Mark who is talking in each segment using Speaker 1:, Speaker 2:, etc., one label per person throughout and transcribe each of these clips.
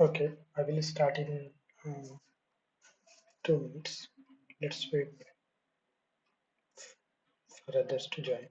Speaker 1: Okay, I will start in 2 minutes. Let's wait for others to join.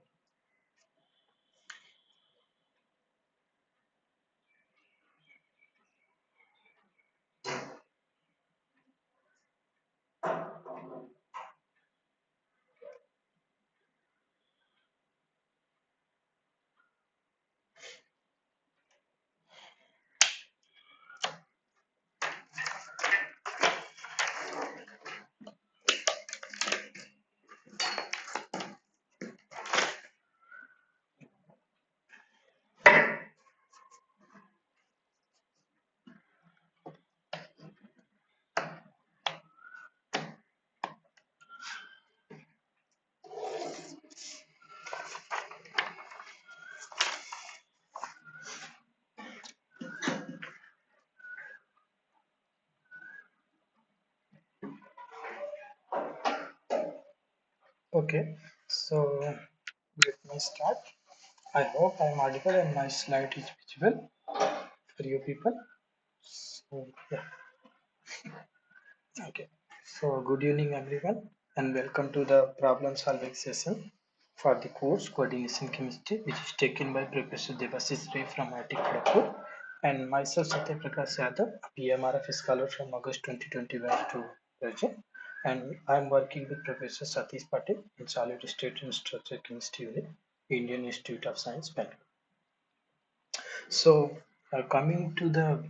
Speaker 1: Okay, so let me start. I hope I'm audible and my slide is visible for you people. So, yeah, okay. So, good evening, everyone, and welcome to the problem solving session for the course Coordination Chemistry, which is taken by Professor Devasis Ray from IIT Kharagpur and myself, Satya Prakash Yadav, PMRF scholar from August 2021 to present. And I'm working with Professor Satish Patel in Solid State and Structure Chemistry Unit, Indian Institute of Science, Bangalore. So, coming to the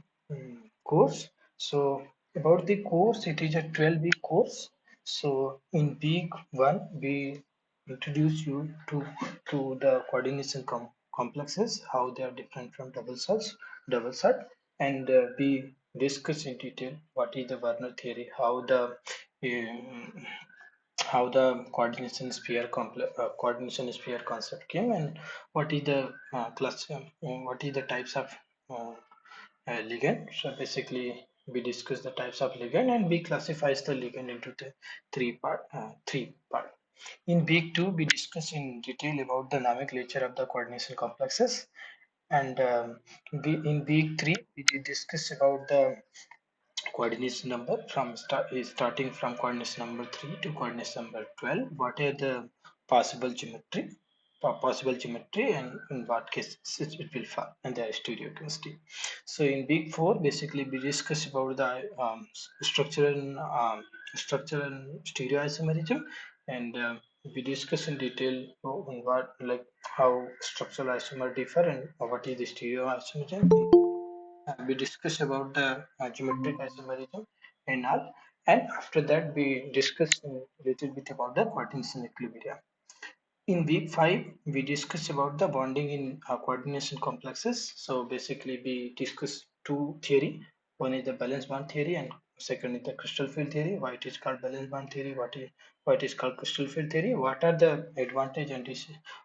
Speaker 1: course, so about the course, it is a 12-week course. So, in week one, we introduce you to the coordination complexes, how they are different from double salt, and we discuss in detail what is the Werner theory, um, how the coordination sphere concept came, and what is the what is the types of uh, ligand. So basically we discuss the types of ligand and we classifies the ligand into the three part. In week 2 we discuss in detail about the nomenclature of the coordination complexes, and in week 3 we did discuss about the coordination number starting from coordination number 3 to coordination number 12. What are the possible geometry, and in what cases it will fall, and their stereochemistry. So in week 4 basically we discuss about the structure and stereoisomerism, and we discuss in detail on what, like, how structural isomer differ and what is the stereoisomerism. We discuss about the geometric isomerism and all, and after that we discuss a little bit about the coordination equilibrium. In week 5 we discuss about the bonding in coordination complexes. So basically we discuss two theory. One is the balance bond theory and second is the crystal field theory. Why it is called balance bond theory, what is called crystal field theory, what are the advantage and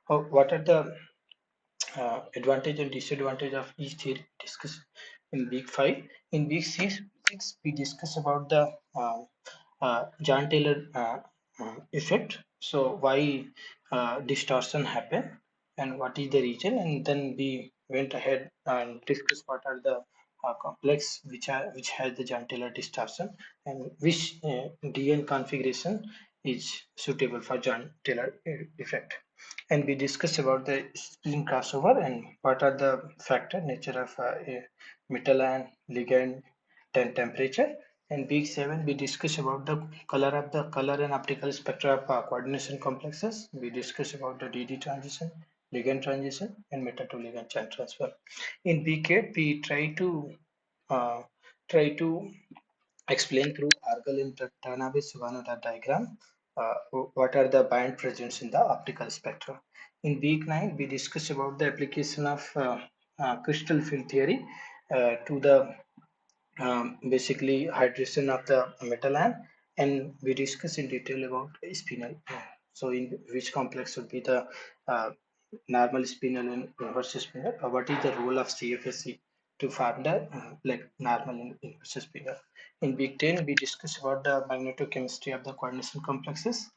Speaker 1: what are the advantage and disadvantage of each theory discussed in week 5. In week 6 we discuss about the John Taylor effect. So why distortion happen and what is the reason, and then we went ahead and discussed what are the complex which has the John Taylor distortion, and which DN configuration is suitable for John Taylor effect. And we discussed about the spin crossover and what are the factor nature of metal and ligand and temperature. And week 7 we discuss about the color and optical spectra of coordination complexes. We discuss about the DD transition, ligand transition, and metal to ligand chain transfer. In week 8 we uh, try to explain through Argel and Tanabe-Shibano diagram what are the band presents in the optical spectrum. In week 9, we discuss about the application of crystal field theory to the basically hydration of the metal ion, and we discuss in detail about spinel. So in which complex would be the uh, normal spinel and inverse spinel, what is the role of CFSE to form the like normal and inverse spinel. In week 10 we discuss about the magnetochemistry of the coordination complexes.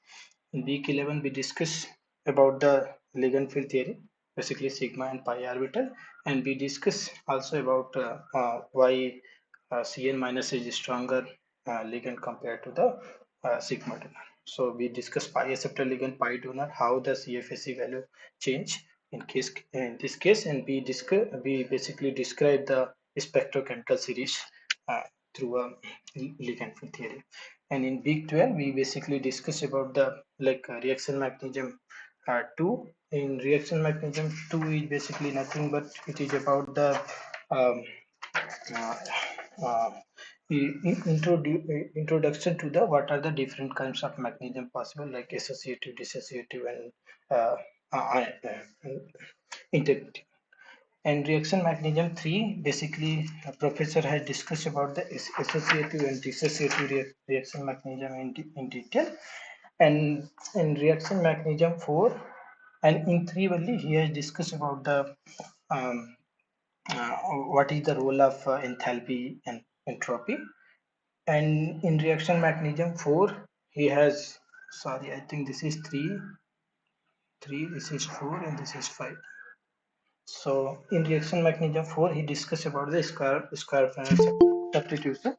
Speaker 1: In week 11 we discuss about the ligand field theory, basically sigma and pi orbital, and we discuss also about why Cn minus is stronger ligand compared to the sigma donor. So we discuss pi acceptor ligand, pi donor, how the CFSE value change in this case, and we basically describe the spectrochemical series uh, through a ligand field theory. And in week 12, we basically discuss about the reaction mechanism 2. In reaction mechanism 2 is basically nothing but it is about the um, uh, uh, introduction to the what are the different kinds of mechanism possible, like associative, dissociative, and uh, uh, uh, integrative. And reaction mechanism 3, basically professor has discussed about the associative and dissociative reaction mechanism in detail. And in reaction mechanism 4 and in 3 only, he has discussed about the um, uh, what is the role of enthalpy and entropy. And in reaction mechanism 4, he has, sorry, I think this is 3, this is 4, and this is 5. So in reaction mechanism 4, he discussed about the square Fresnel substitution.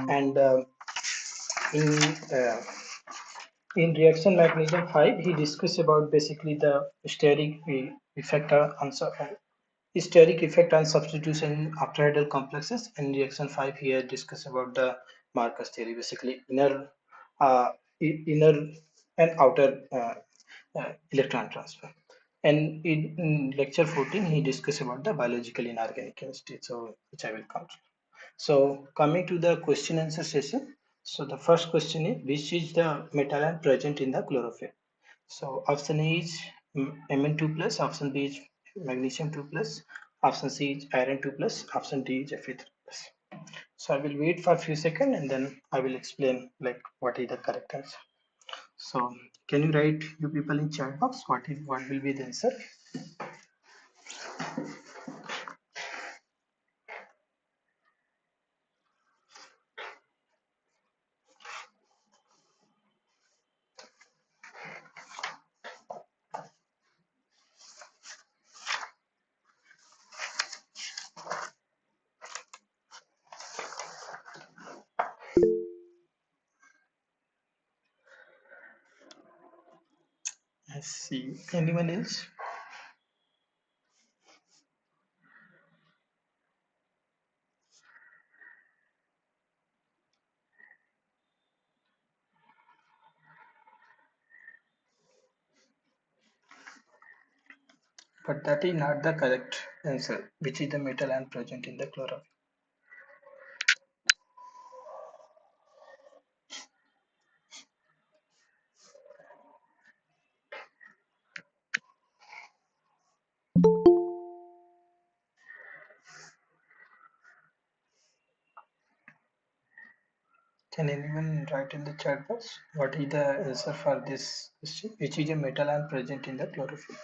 Speaker 1: And in uh, in reaction mechanism 5, he discussed about basically the effect on steric effect on substitution in octahedral complexes. In reaction 5, he has discussed about the Marcus theory, basically uh, inner and outer electron transfer. And in lecture 14, he discussed about the biological inorganic chemistry, so which I will come to. So coming to the question answer session. So the first question is, which is the metal ion present in the chlorophyll? So option A is Mn2 plus, option B is magnesium 2 plus, option C is iron 2 plus, option D is Fe3 plus. So I will wait for a few seconds and then I will explain like what is the correct answer. So can you write, you people, in chat box, what will be the answer? Let's see. Anyone else? But that is not the correct answer, which is the metal ion present in the chlorophyll. Can anyone write in the chat box what is the answer for this question? Which is a metal ion present in the chlorophyll?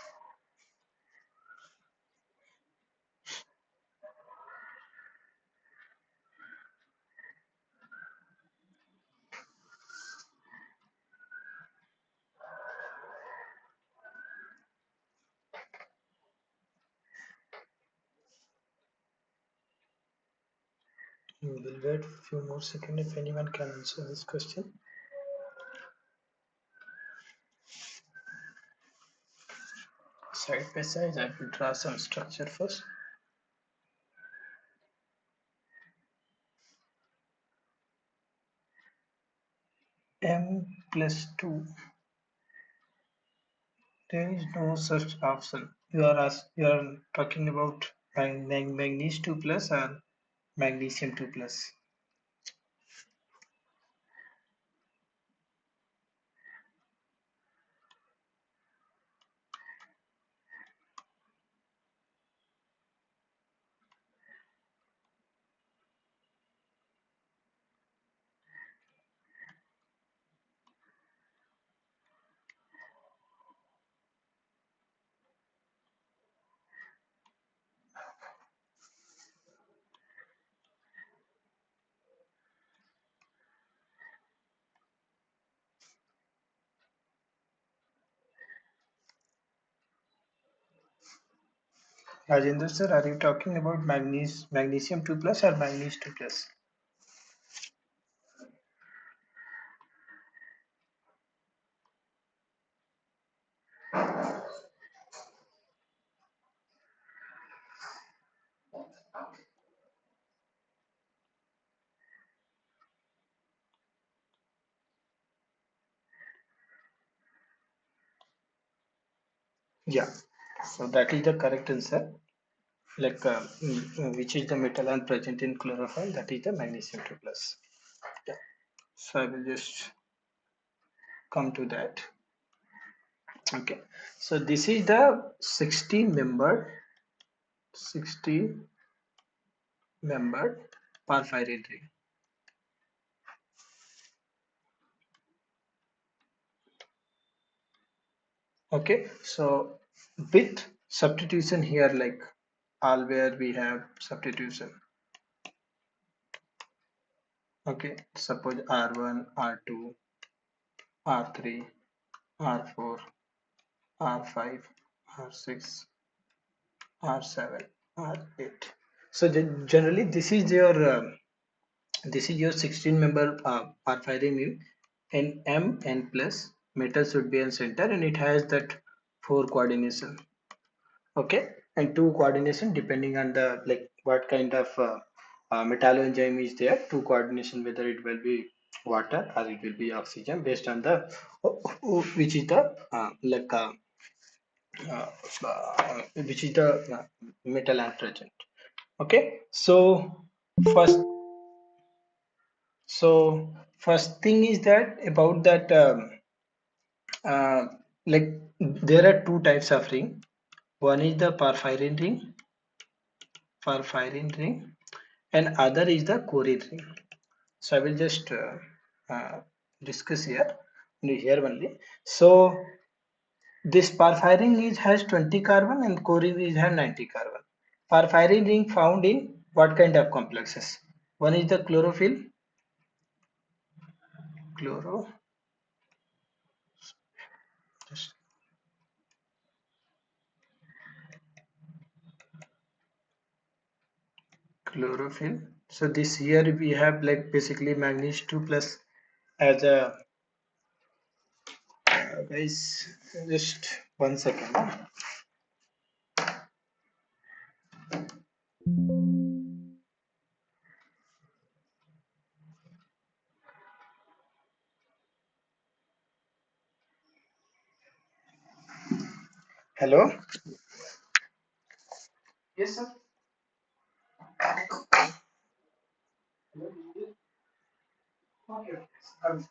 Speaker 1: We will wait a few more seconds if anyone can answer this question. Side by side, I will draw some structure first. M plus 2. There is no such option. You are talking about magnesium 2 plus or magnesium 2 plus. Rajendra sir, are you talking about magnesium 2 plus or manganese 2 plus? Yeah, so that is the correct answer. Which is the metal ion present in chlorophyll? That is the magnesium 2 plus. Yeah. So I will just come to that. Okay. So this is the 16 membered porphyrin ring. Okay. So with substitution here, like all where we have substitution. Okay. Suppose R1, R2, R3, R4, R5, R6, R7, R8. So generally this is your 16 member porphyrin ring, and Mn plus metal should be in center, and it has that 4 coordination. Okay, and 2 coordination depending on the like what kind of metalloenzyme is there. 2 coordination whether it will be water or it will be oxygen based on the which is the uh, which is the metal and present. Okay, first first thing is that about that uh, like there are two types of ring. One is the porphyrin ring, and other is the Corian ring. So I will just discuss here only. So this porphyrin is has 20 carbon and Corian is has 90 carbon. Porphyrin ring found in what kind of complexes? One is the chloro, just chlorophyll. So this here we have like basically manganese 2 plus as a guys, just 1 second. Hello. Yes, sir. Okay. Um,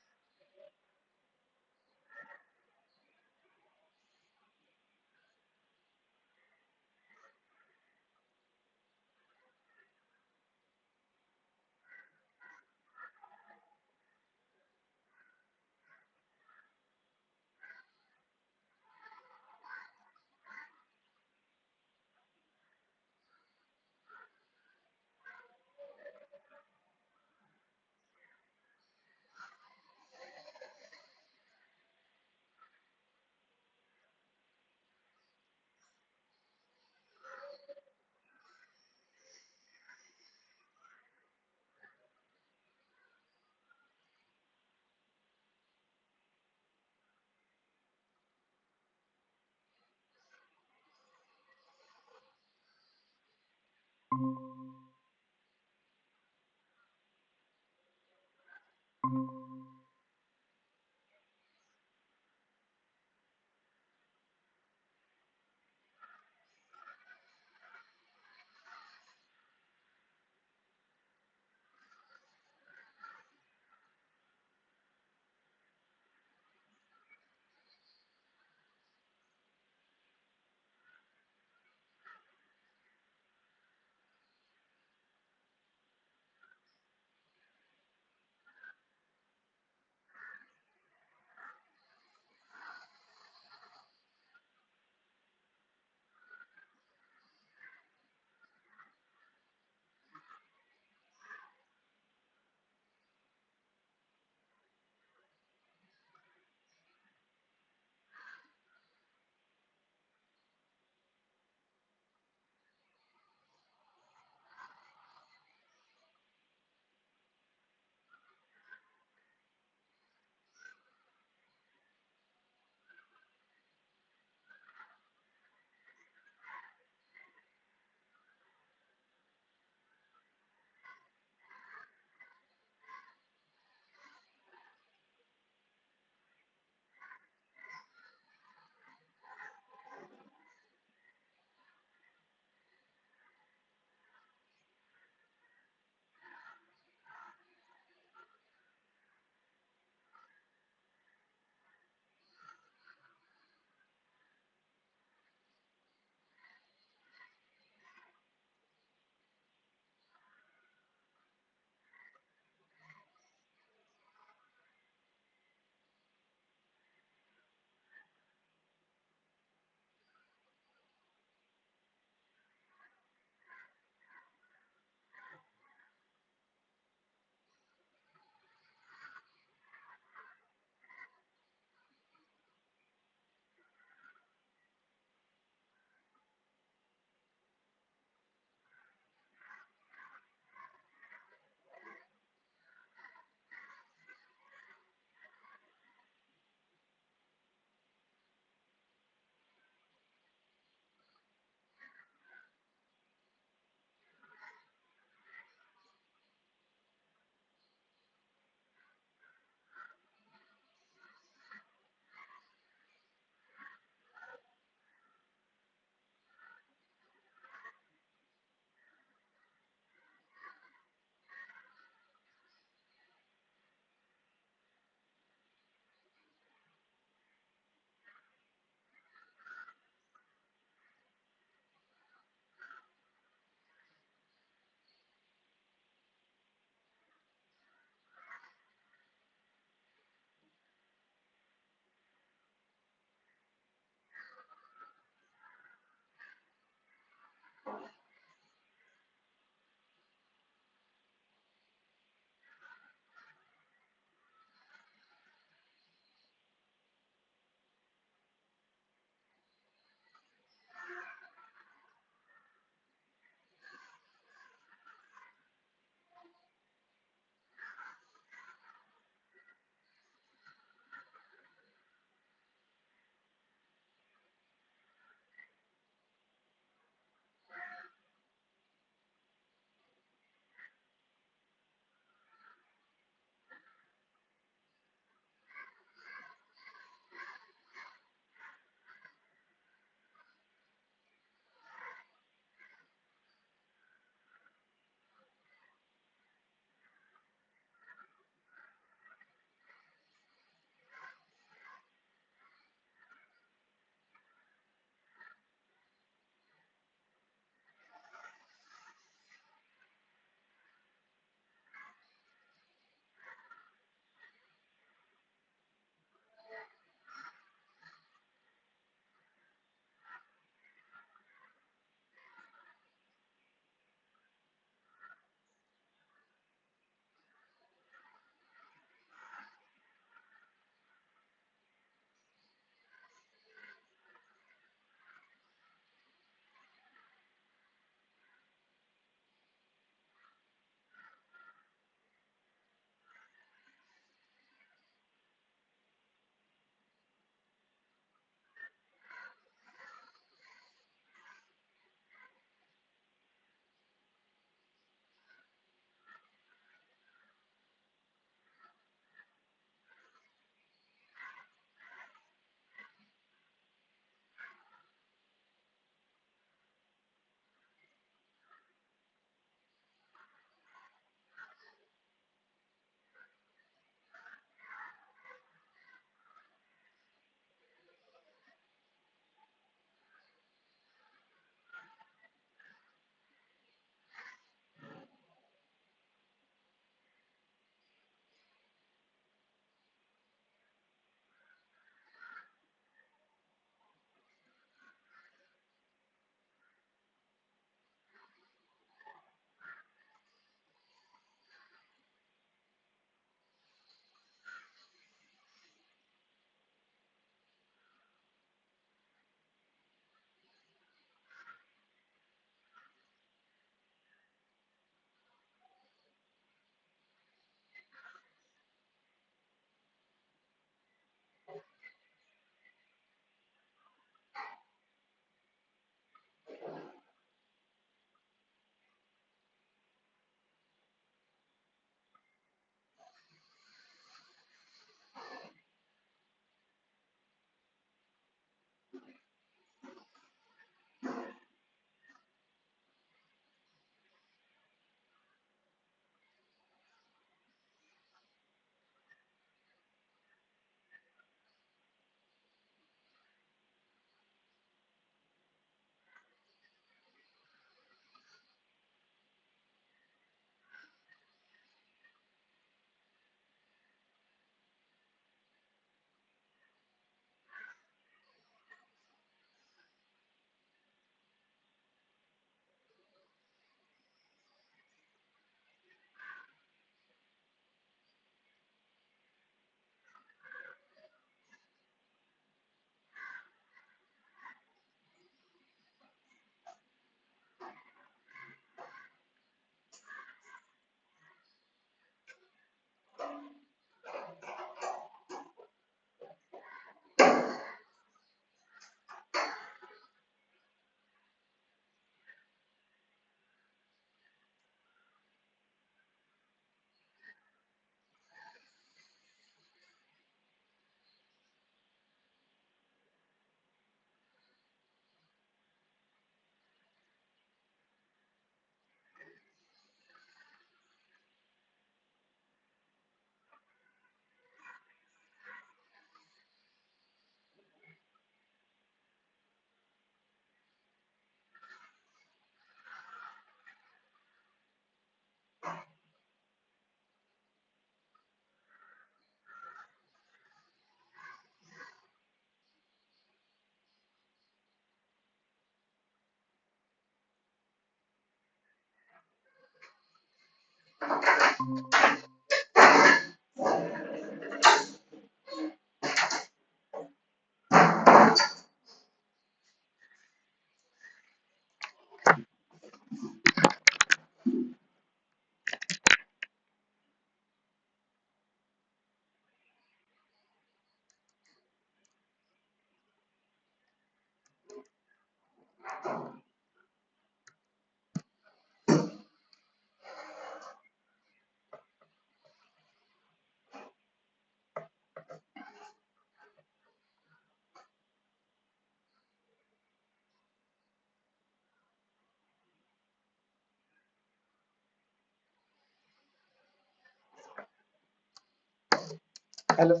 Speaker 1: Hello,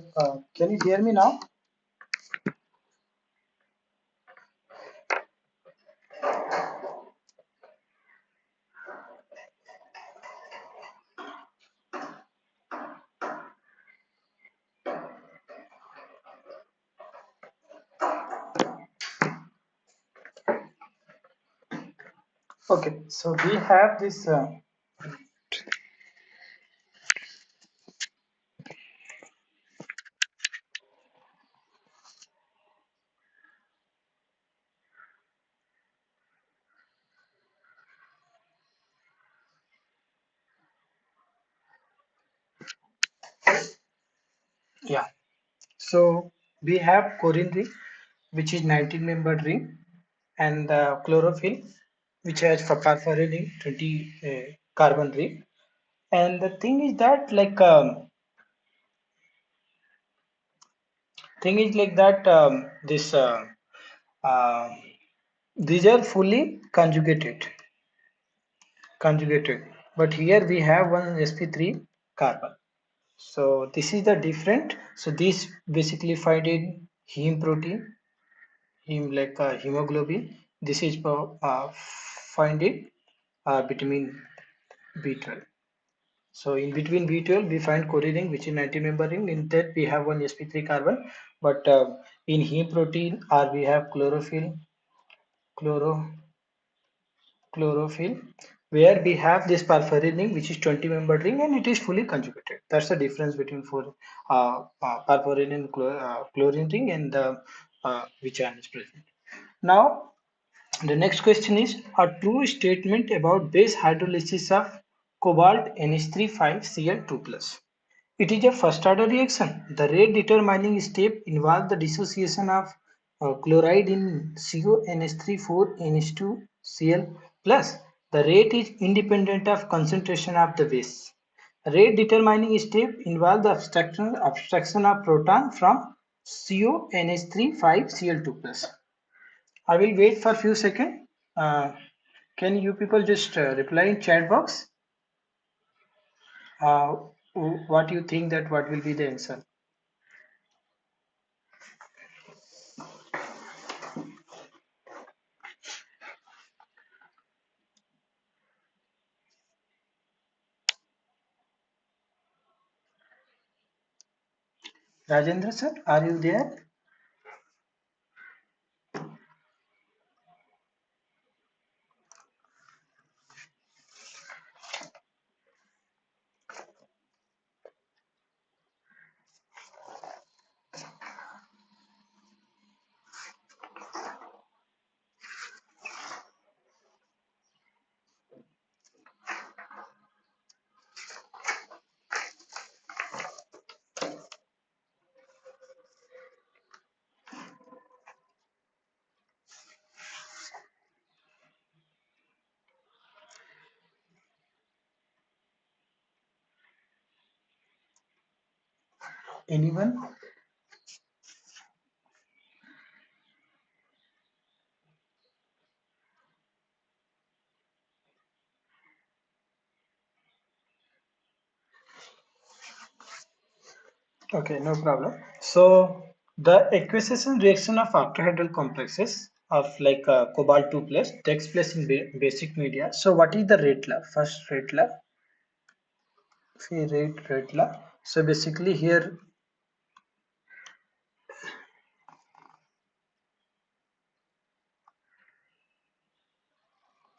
Speaker 1: can you hear me now? Okay, so we have this. Yeah, so we have corin ring, which is 19-membered ring, and chlorophyll, which has perforin ring, 20 carbon ring. And the thing is that, this uh, these are fully conjugated, but here we have one sp3 carbon. So this is the different. So this basically find in heme protein, hemoglobin. This is find in vitamin B12. So in between B12 we find corin, which is 90-member ring. In that we have one sp3 carbon, but in heme protein or we have chloro chlorophyll, where we have this perforin ring, which is 20-membered ring, and it is fully conjugated. That's the difference between perforin and chlorine ring and the which ion is present. Now, the next question is a true statement about base hydrolysis of cobalt NH3 5Cl2 plus. It is a first-order reaction. The rate determining step involves the dissociation of chloride in CONH3 4NH2Cl plus. The rate is independent of concentration of the base. Rate determining step involves the abstraction of proton from CONH3 5Cl2 plus. I will wait for few seconds. Uh, can you people just reply in chat box? Uh, what you think that what will be the answer? Rajendra sir, are you there? Anyone? Okay, no problem. So the acquisition reaction of octahedral complexes of cobalt 2 plus takes place in basic media. So what is the rate law? First rate law. See rate law. So basically here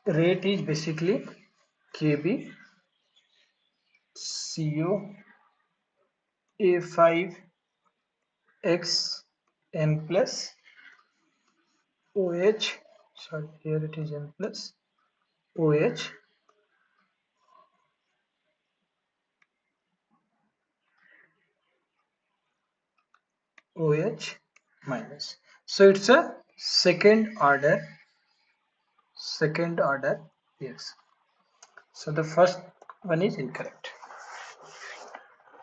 Speaker 1: rate is basically Kb CO A5X N plus OH, sorry, here it is N plus OH OH minus. So it's a second order reaction. So the first one is incorrect.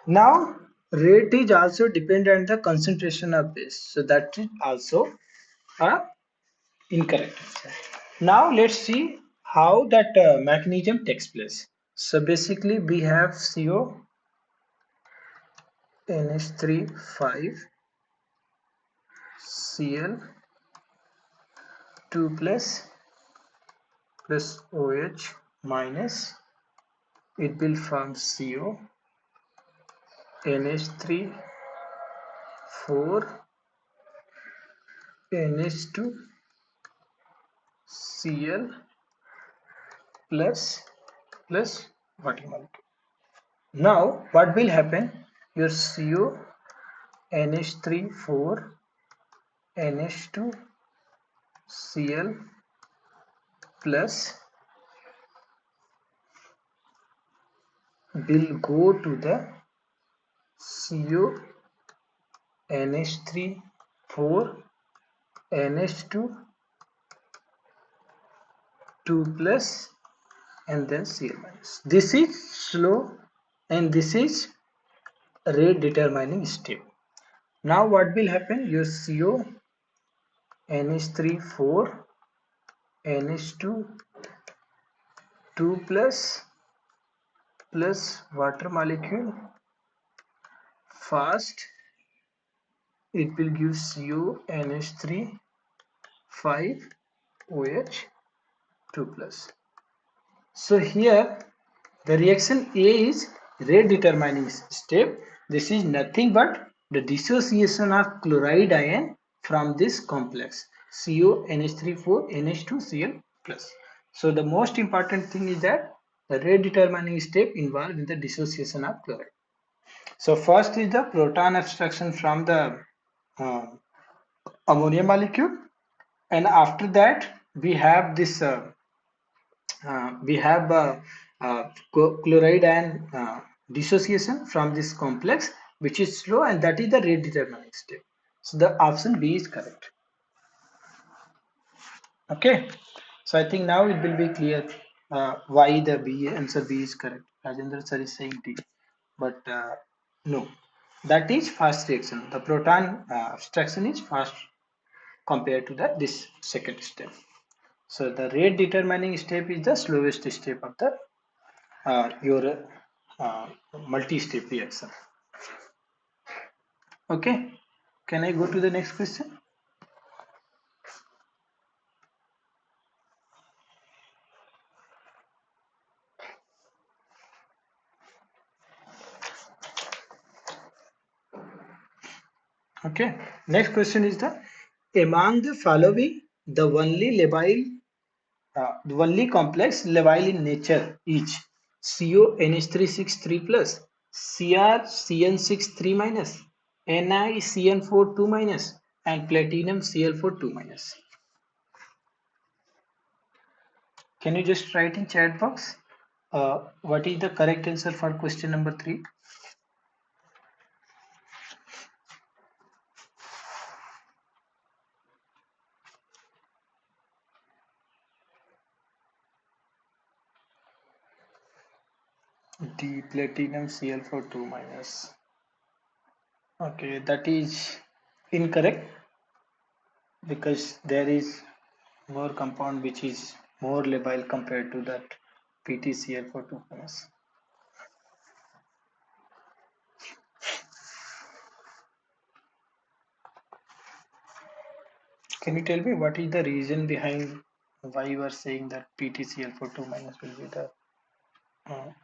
Speaker 1: Now rate is also dependent on the concentration of base. So that is also a incorrect answer. Now let's see how that mechanism takes place. So basically we have CO NH3 5 Cl 2 plus OH minus, it will form CO NH3 4 NH2 Cl plus water molecule. Now what will happen? Your CO NH3 4 NH2 Cl plus will go to the CO NH3 4 NH2 2 plus and then Cl minus. This is slow and this is rate determining step. Now what will happen? Your CO NH3 4 NH2 2 plus water molecule, fast it will give CO NH3 5 OH 2 plus. So here the reaction A is rate determining step. This is nothing but the dissociation of chloride ion from this complex CO NH3 4 NH2 Cl plus. So the most important thing is that the rate determining step involved in the dissociation of chloride. So first is the proton abstraction from the uh, ammonia molecule, and after that we have this chloride ion dissociation from this complex, which is slow, and that is the rate determining step. So the option B is correct. Okay, so I think now it will be clear why the B answer B is correct. Rajendra sir is saying D, but no, that is fast reaction. The proton abstraction is fast compared to the this second step. So the rate determining step is the slowest step of the your multi-step reaction. Okay, can I go to the next question? Okay, next question is among the following the only complex labile in nature is CONH363 plus, CrCN63 minus, NiCN4 2 minus, and platinum Cl4 2 minus. Can you just write in chat box what is the correct answer for question number 3? D, platinum Cl4 2 minus. Okay, that is incorrect because there is more compound which is more labile compared to that PtCl4 2 minus. Can you tell me what is the reason behind why you are saying that PtCl4 2 minus will be the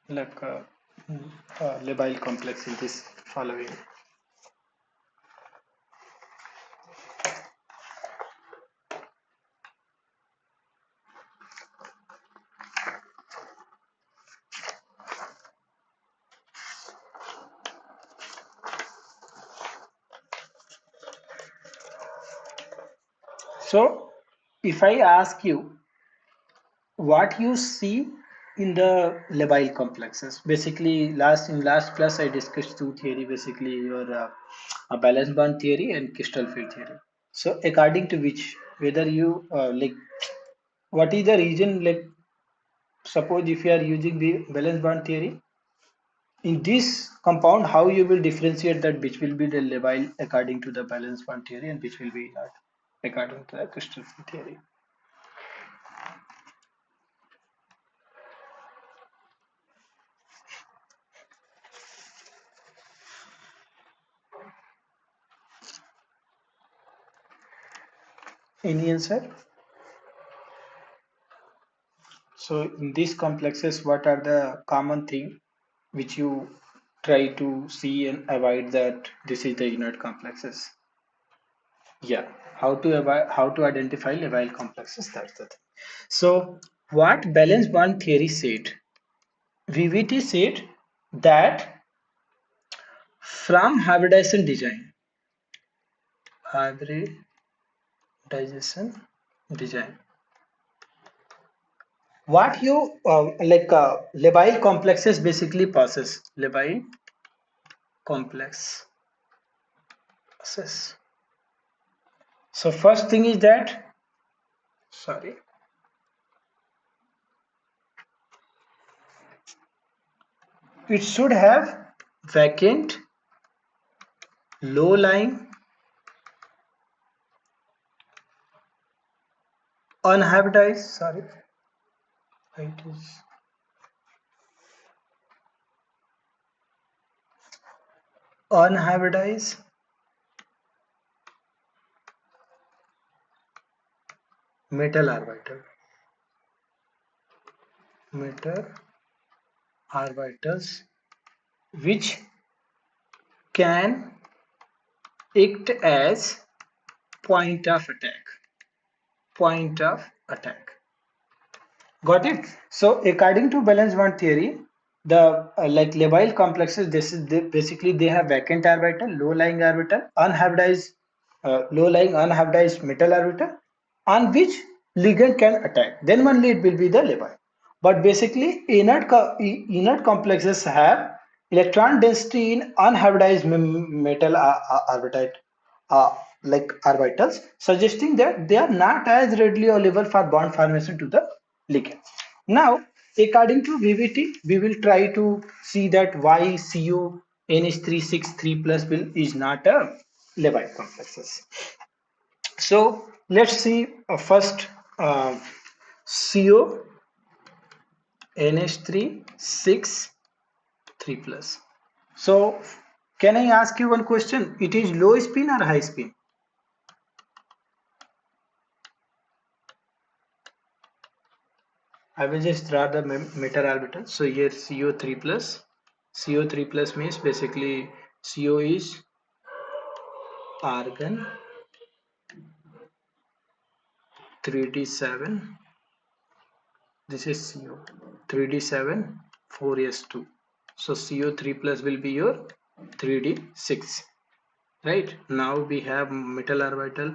Speaker 1: like labile complex in this following? So if I ask you what you see in the labile complexes, basically last class I discussed two theory, basically your a balance bond theory and crystal field theory. So according to which, whether you like, what is the reason, like suppose if you are using the valence bond theory in this compound, how you will differentiate that which will be the labile according to the valence bond theory and which will be not according to the crystal field theory. Any answer? So in these complexes, what are the common thing which you try to see and avoid that this is the inert complexes? Yeah, how to identify labile complexes, that's the thing. So what valence bond theory said? VVT said that from hybridization design, what you labile complexes basically passes labile complexes. So first thing is that, sorry, it should have vacant, low lying, unhybridized, sorry, it is unhybridized metal orbitals which can act as point of attack. Point of attack. Got it? So according to balance bond theory, the like labile complexes, this is basically they have vacant orbital, low lying orbital, unhybridized, low lying unhybridized metal orbital, on which ligand can attack. Then only it will be the labile. But basically, inert complexes have electron density in unhybridized metal orbital, uh, like orbitals, suggesting that they are not as readily available for bond formation to the ligand. Now, according to VVT, we will try to see that why CO NH363 plus will is not a labile complexes. So let's see first CO NH3 6 3 plus. So can I ask you one question? It is low spin or high spin? I will just draw the metal orbital. So here CO3 plus. CO3 plus means basically CO is argon 3d7. This is CO 3d7 4s2. So CO3 plus will be your 3d6. Right, now we have metal orbital.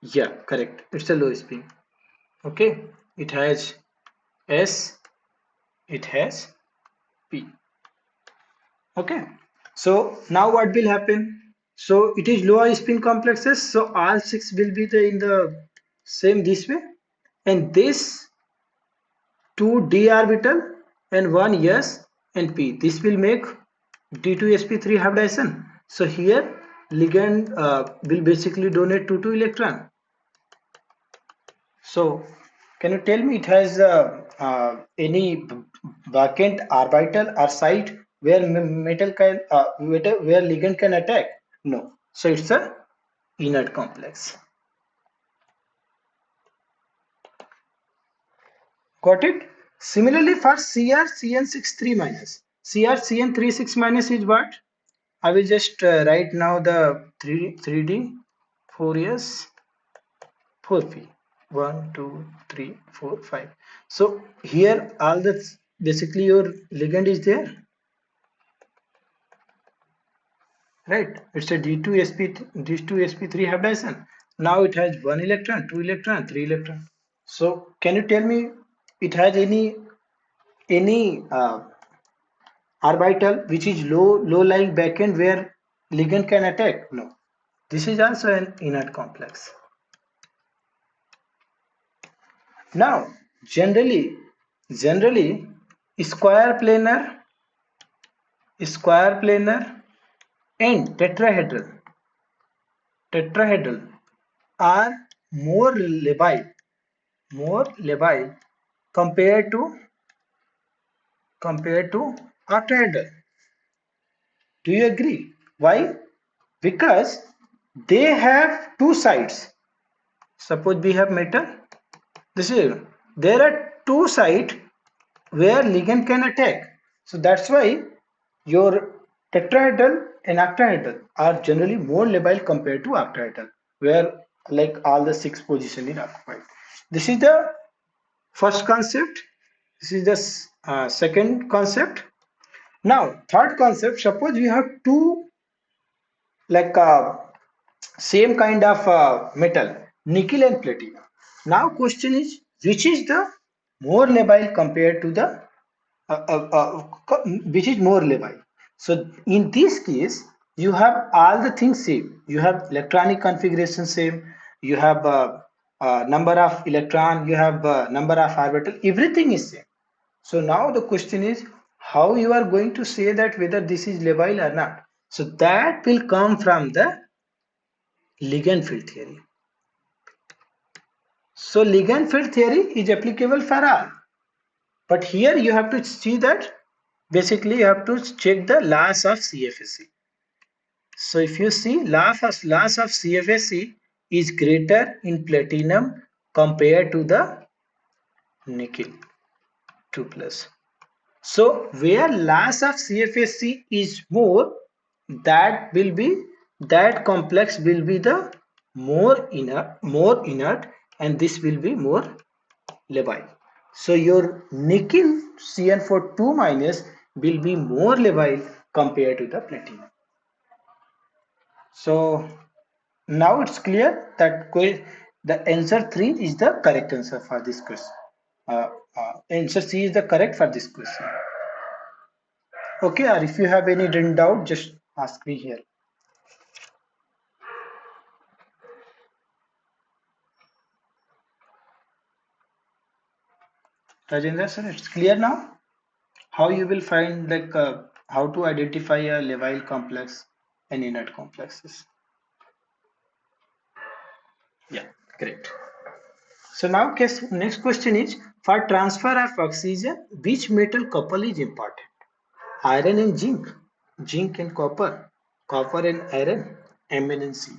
Speaker 1: Yeah, correct, it's a low spin. Okay, it has S, it has P. Okay, so now what will happen? So it is low spin complexes, so all six will be in the same this way, and this two d orbital and one s and p, this will make d2sp3 hybridization. So here ligand will basically donate 2 electron. So can you tell me it has any vacant orbital or site where metal can where ligand can attack? No. So it's a inert complex. Got it? Similarly for CrCN63 minus. CrCN36 minus is what? I will just write now the 3D 4s 4p 1 2 3 4 5. So here all the basically your ligand is there, right? It's a D2sp3 hybridization. Now it has 1 electron, 2 electron, 3 electron. So can you tell me it has any orbital which is low lying backend where ligand can attack? No. This is also an inert complex. Now generally square planar and tetrahedral are more labile compared to octahedral. Do you agree? Why? Because they have two sides. Suppose we have metal. This is there are two sides where ligand can attack. So that's why your tetrahedral and octahedral are generally more labile compared to octahedral, where like all the six position is occupied. This is the first concept. This is the second concept. Now, third concept. Suppose we have two like same kind of metal, nickel and platinum. Now, question is which is the more labile compared to the which is more labile. So in this case, you have all the things same. You have electronic configuration same. You have number of electron. You have number of orbital. Everything is same. So now the question is how you are going to say that whether this is labile or not. So that will come from the ligand field theory. So ligand field theory is applicable for all. But here you have to see that basically you have to check the loss of CFSE. So if you see loss of CFSE is greater in platinum compared to the nickel 2 plus. So where loss of CFSE is more, that complex will be the more inert, and this will be more labile. So your nickel CN42 minus will be more labile compared to the platinum. So now it's clear that the answer 3 is the correct answer for this question. Answer C is the correct for this question. Okay, or if you have any written doubt, just ask me here. Rajendra sir, it's clear now how you will find like how to identify a labile complex and inert complexes. Yeah, great. So now next question is for transfer of oxygen, which metal couple is important? Iron and zinc and copper and iron, Mn and C.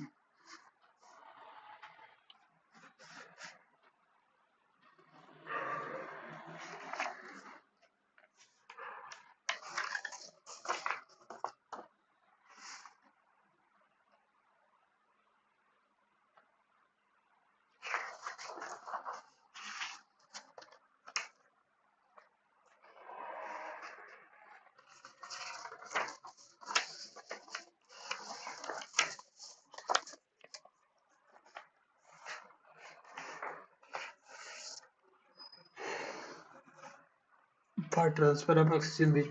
Speaker 1: For transfer of oxygen, which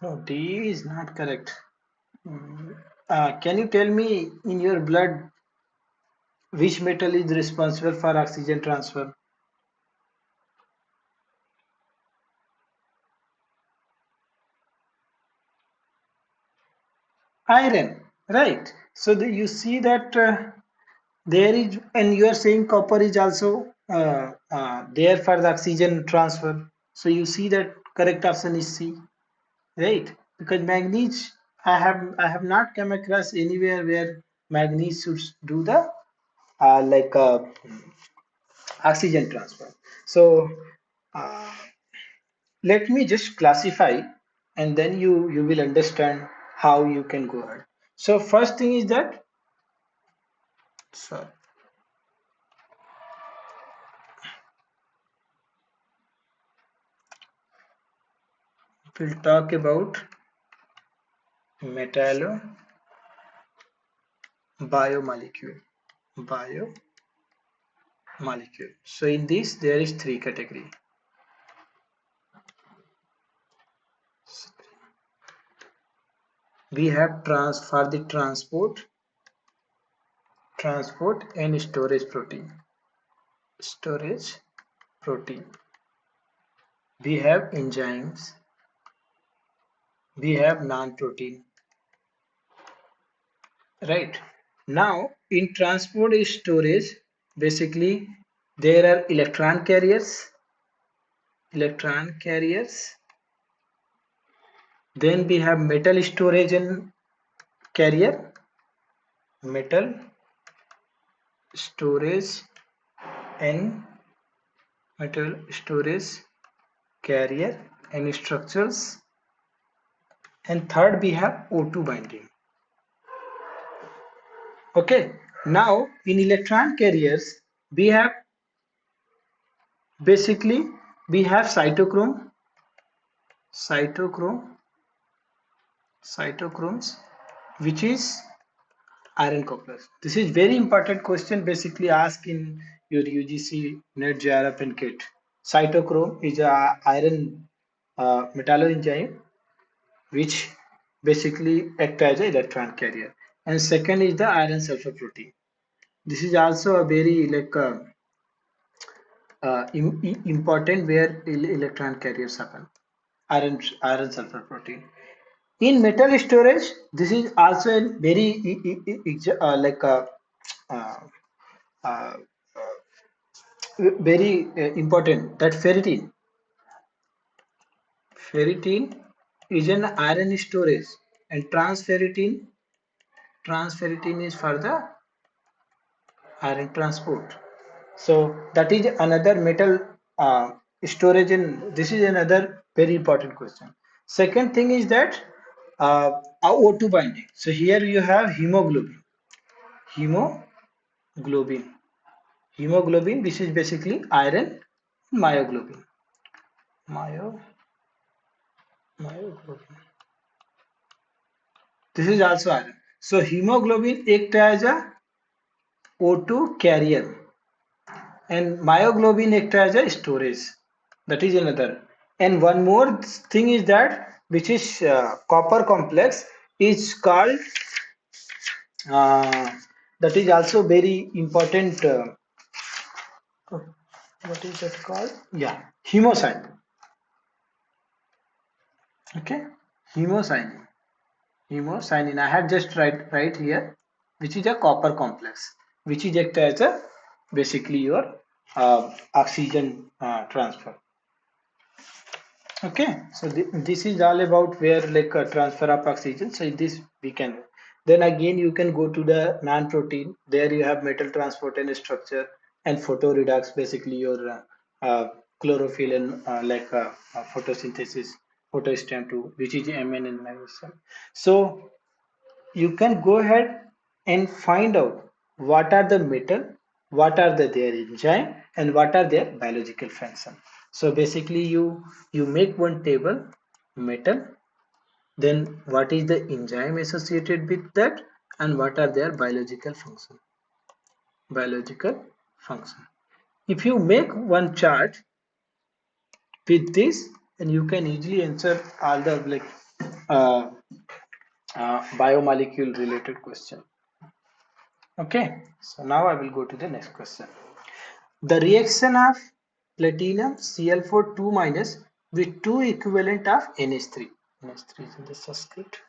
Speaker 1: no, D is not correct. Can you tell me in your blood which metal is responsible for oxygen transfer? Iron, right? So you see that there is, and you are saying copper is also there for the oxygen transfer. So you see that correct option is C, right? Because manganese, I have not come across anywhere where manganese should do the like oxygen transfer. So uh, let me just classify, and then you will understand how you can go ahead. So first thing is that, so we'll talk about metallo biomolecule. biomolecule. So in this there is three category. We have for the transport and storage protein. Storage protein. We have enzymes. We have non-protein. Right. Now in transport and storage, basically there are electron carriers. Then we have metal storage and carrier. Metal storage and metal storage carrier and structures. And third we have O2 binding. Okay, now in electron carriers we have basically we have cytochromes, which is iron couplers. This is very important question basically asked in your UGC NET JRF and KIT. Cytochrome is a iron metalloenzyme which basically act as an electron carrier. And second is the iron sulfur protein. This is also a very important where electron carriers happen. Iron sulfur protein. In metal storage, this is also a very uh, uh, very important, that ferritin. Ferritin is an iron storage, and transferritin is for the iron transport. So that is another metal storage, and this is another very important question. Second thing is that O2 binding. So here you have hemoglobin. Hemoglobin. Hemoglobin. This is basically iron. Myoglobin. Myoglobin. This is also iron. So hemoglobin act as a O2 carrier, and myoglobin act as a storage. That is another. And one more thing is that which is copper complex is called that is also very important. What is that called? Yeah, hemocyanin. Okay, hemocyanin. Hemocyanin. I have just right here, which is a copper complex, which is act as a basically your oxygen transfer. Okay, so this is all about where like a transfer of oxygen. So this we can. Then again you can go to the non-protein. There you have metal transport and structure and photoredox, basically your chlorophyll and photosynthesis, photostamp2, which is Mn and magnesium. So you can go ahead and find out what are the metal, what are their enzyme, and what are their biological function. So basically you make one table, metal, then what is the enzyme associated with that, and what are their biological function. If you make one chart with this, then you can easily answer all the uh, biomolecule related question. Okay, so now I will go to the next question. The reaction of platinum Cl4 2 minus with 2 equivalent of NH3. NH3 is in the subscript.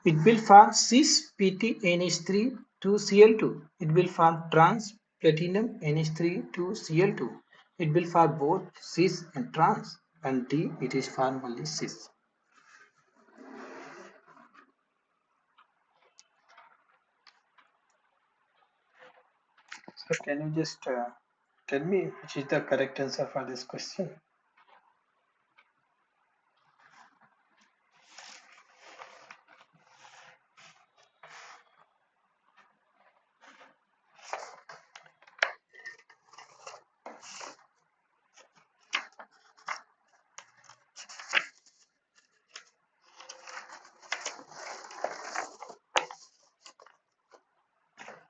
Speaker 1: It will form cis Pt NH3 to Cl2. It will form trans platinum NH3 to Cl2. It will form both cis and trans. And D, it is formed only cis. So can you just tell me which is the correct answer for this question?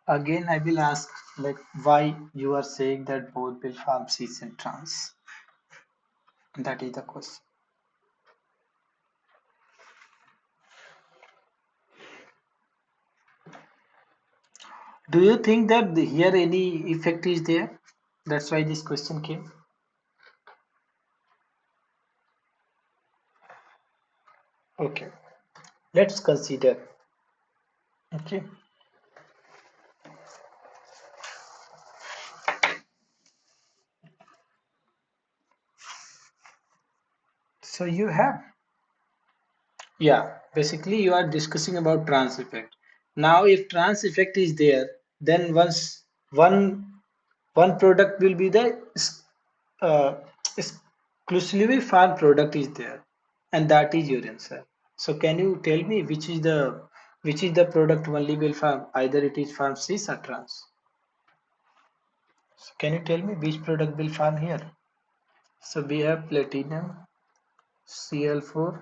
Speaker 1: Again, I will ask like why you are saying that both will form cis and trans. That is the question. Do you think that here any effect is there? That's why this question came. Okay, let's consider. Okay, so you have, yeah, basically you are discussing about trans effect. Now, if trans effect is there, then once one product will be the uh, exclusively farm product is there, and that is your answer. So can you tell me which is the product only will farm, either it is farm cis or trans? So can you tell me which product will farm here? So we have platinum Cl4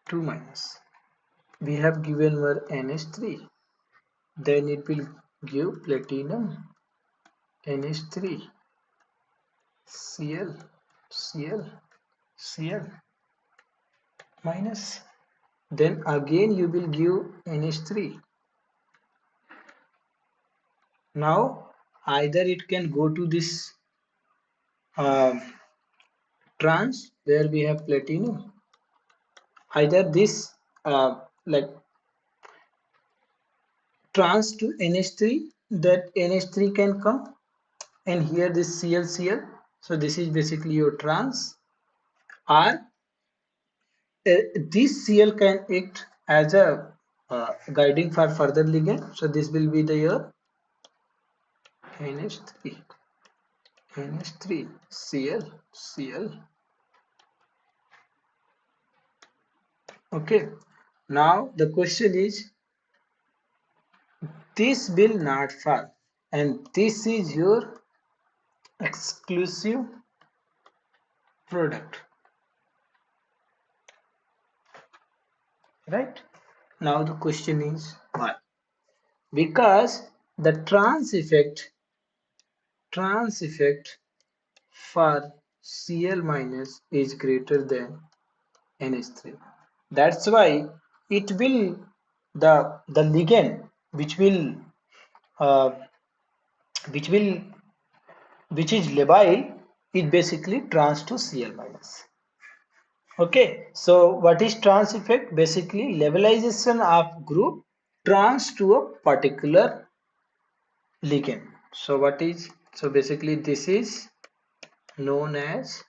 Speaker 1: 2 minus. We have given where NH3, then it will give platinum NH3 Cl Cl Cl minus. Then again you will give NH3. Now either it can go to this uh, trans where we have platinum, either this like trans to NH3, that NH3 can come, and here this ClCl. So this is basically your trans, or this Cl can act as a guiding for further ligand. So this will be the your NH3 NH3 Cl. Okay, now the question is, this will not fall, and this is your exclusive product, right? Now the question is why? Because the trans effect for Cl minus is greater than NH3. That's why it will, the ligand which will uh, which will which is labile is basically trans to Cl minus. Okay, so what is trans effect? Basically levelization of group trans to a particular ligand. So what is, so basically this is known as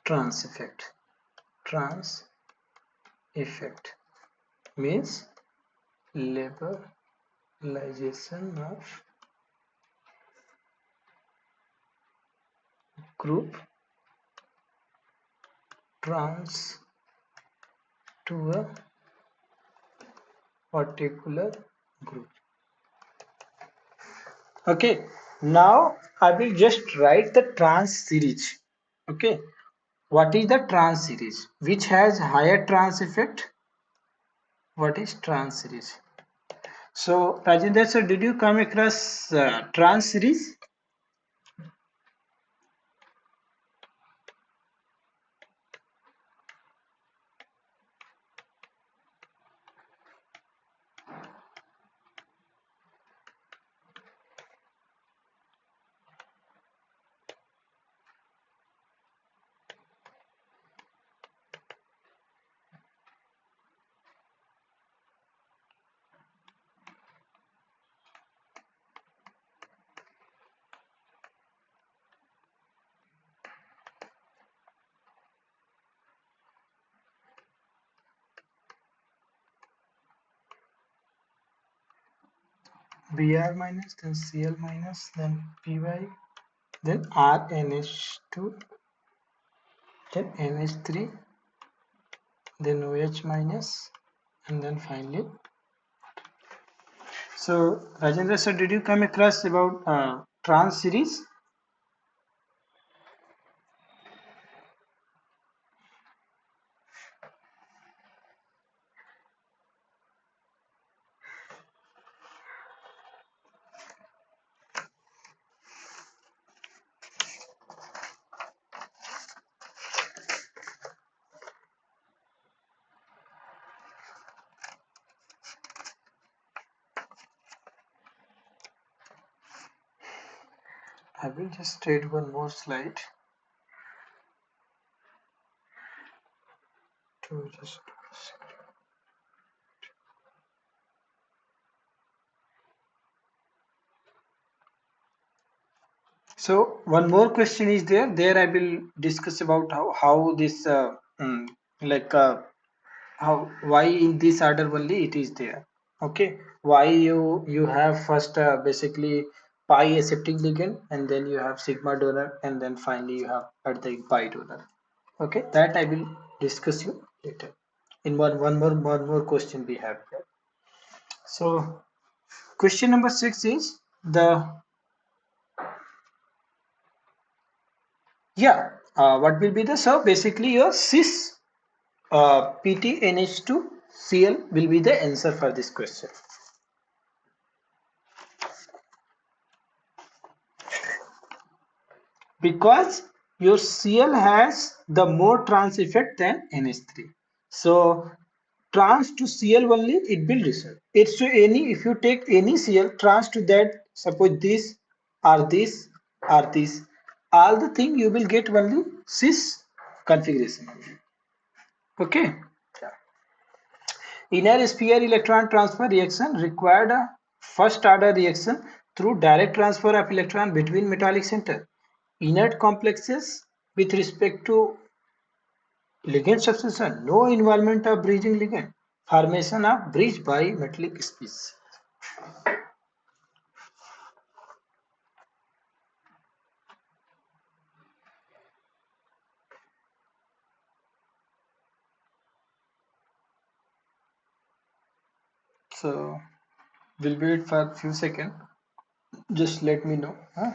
Speaker 1: trans effect. Trans effect means levelization of group trans to a particular group. Okay, now I will just write the trans series. Okay, what is the trans series? Which has higher trans effect? What is trans series? So Rajendra sir, did you come across trans series? Br minus, then Cl minus, then Py, then RNH2, then NH3, then OH minus, and then finally. So Rajendra sir, did you come across about trans series? I will just add one more slide to just. So one more question is there. There I will discuss about how this like how why in this order only it is there. Okay, why you have first basically pi accepting ligand, and then you have sigma donor, and then finally you have at the pi donor. Okay, that I will discuss you later. In one more question we have here. So question number 6 is the yeah what will be the so basically your cis PTNH2 Cl will be the answer for this question. Because your Cl has the more trans effect than NH3. So trans to Cl only it will result. It's to any if you take any Cl trans to that, suppose this or this or this, all the thing you will get only cis configuration. Okay. Inner sphere electron transfer reaction required a first order reaction through direct transfer of electron between metallic center. Inert complexes with respect to ligand substitution, no involvement of bridging ligand, formation of bridge by metallic species. So we'll wait for a few seconds. Just let me know. Huh?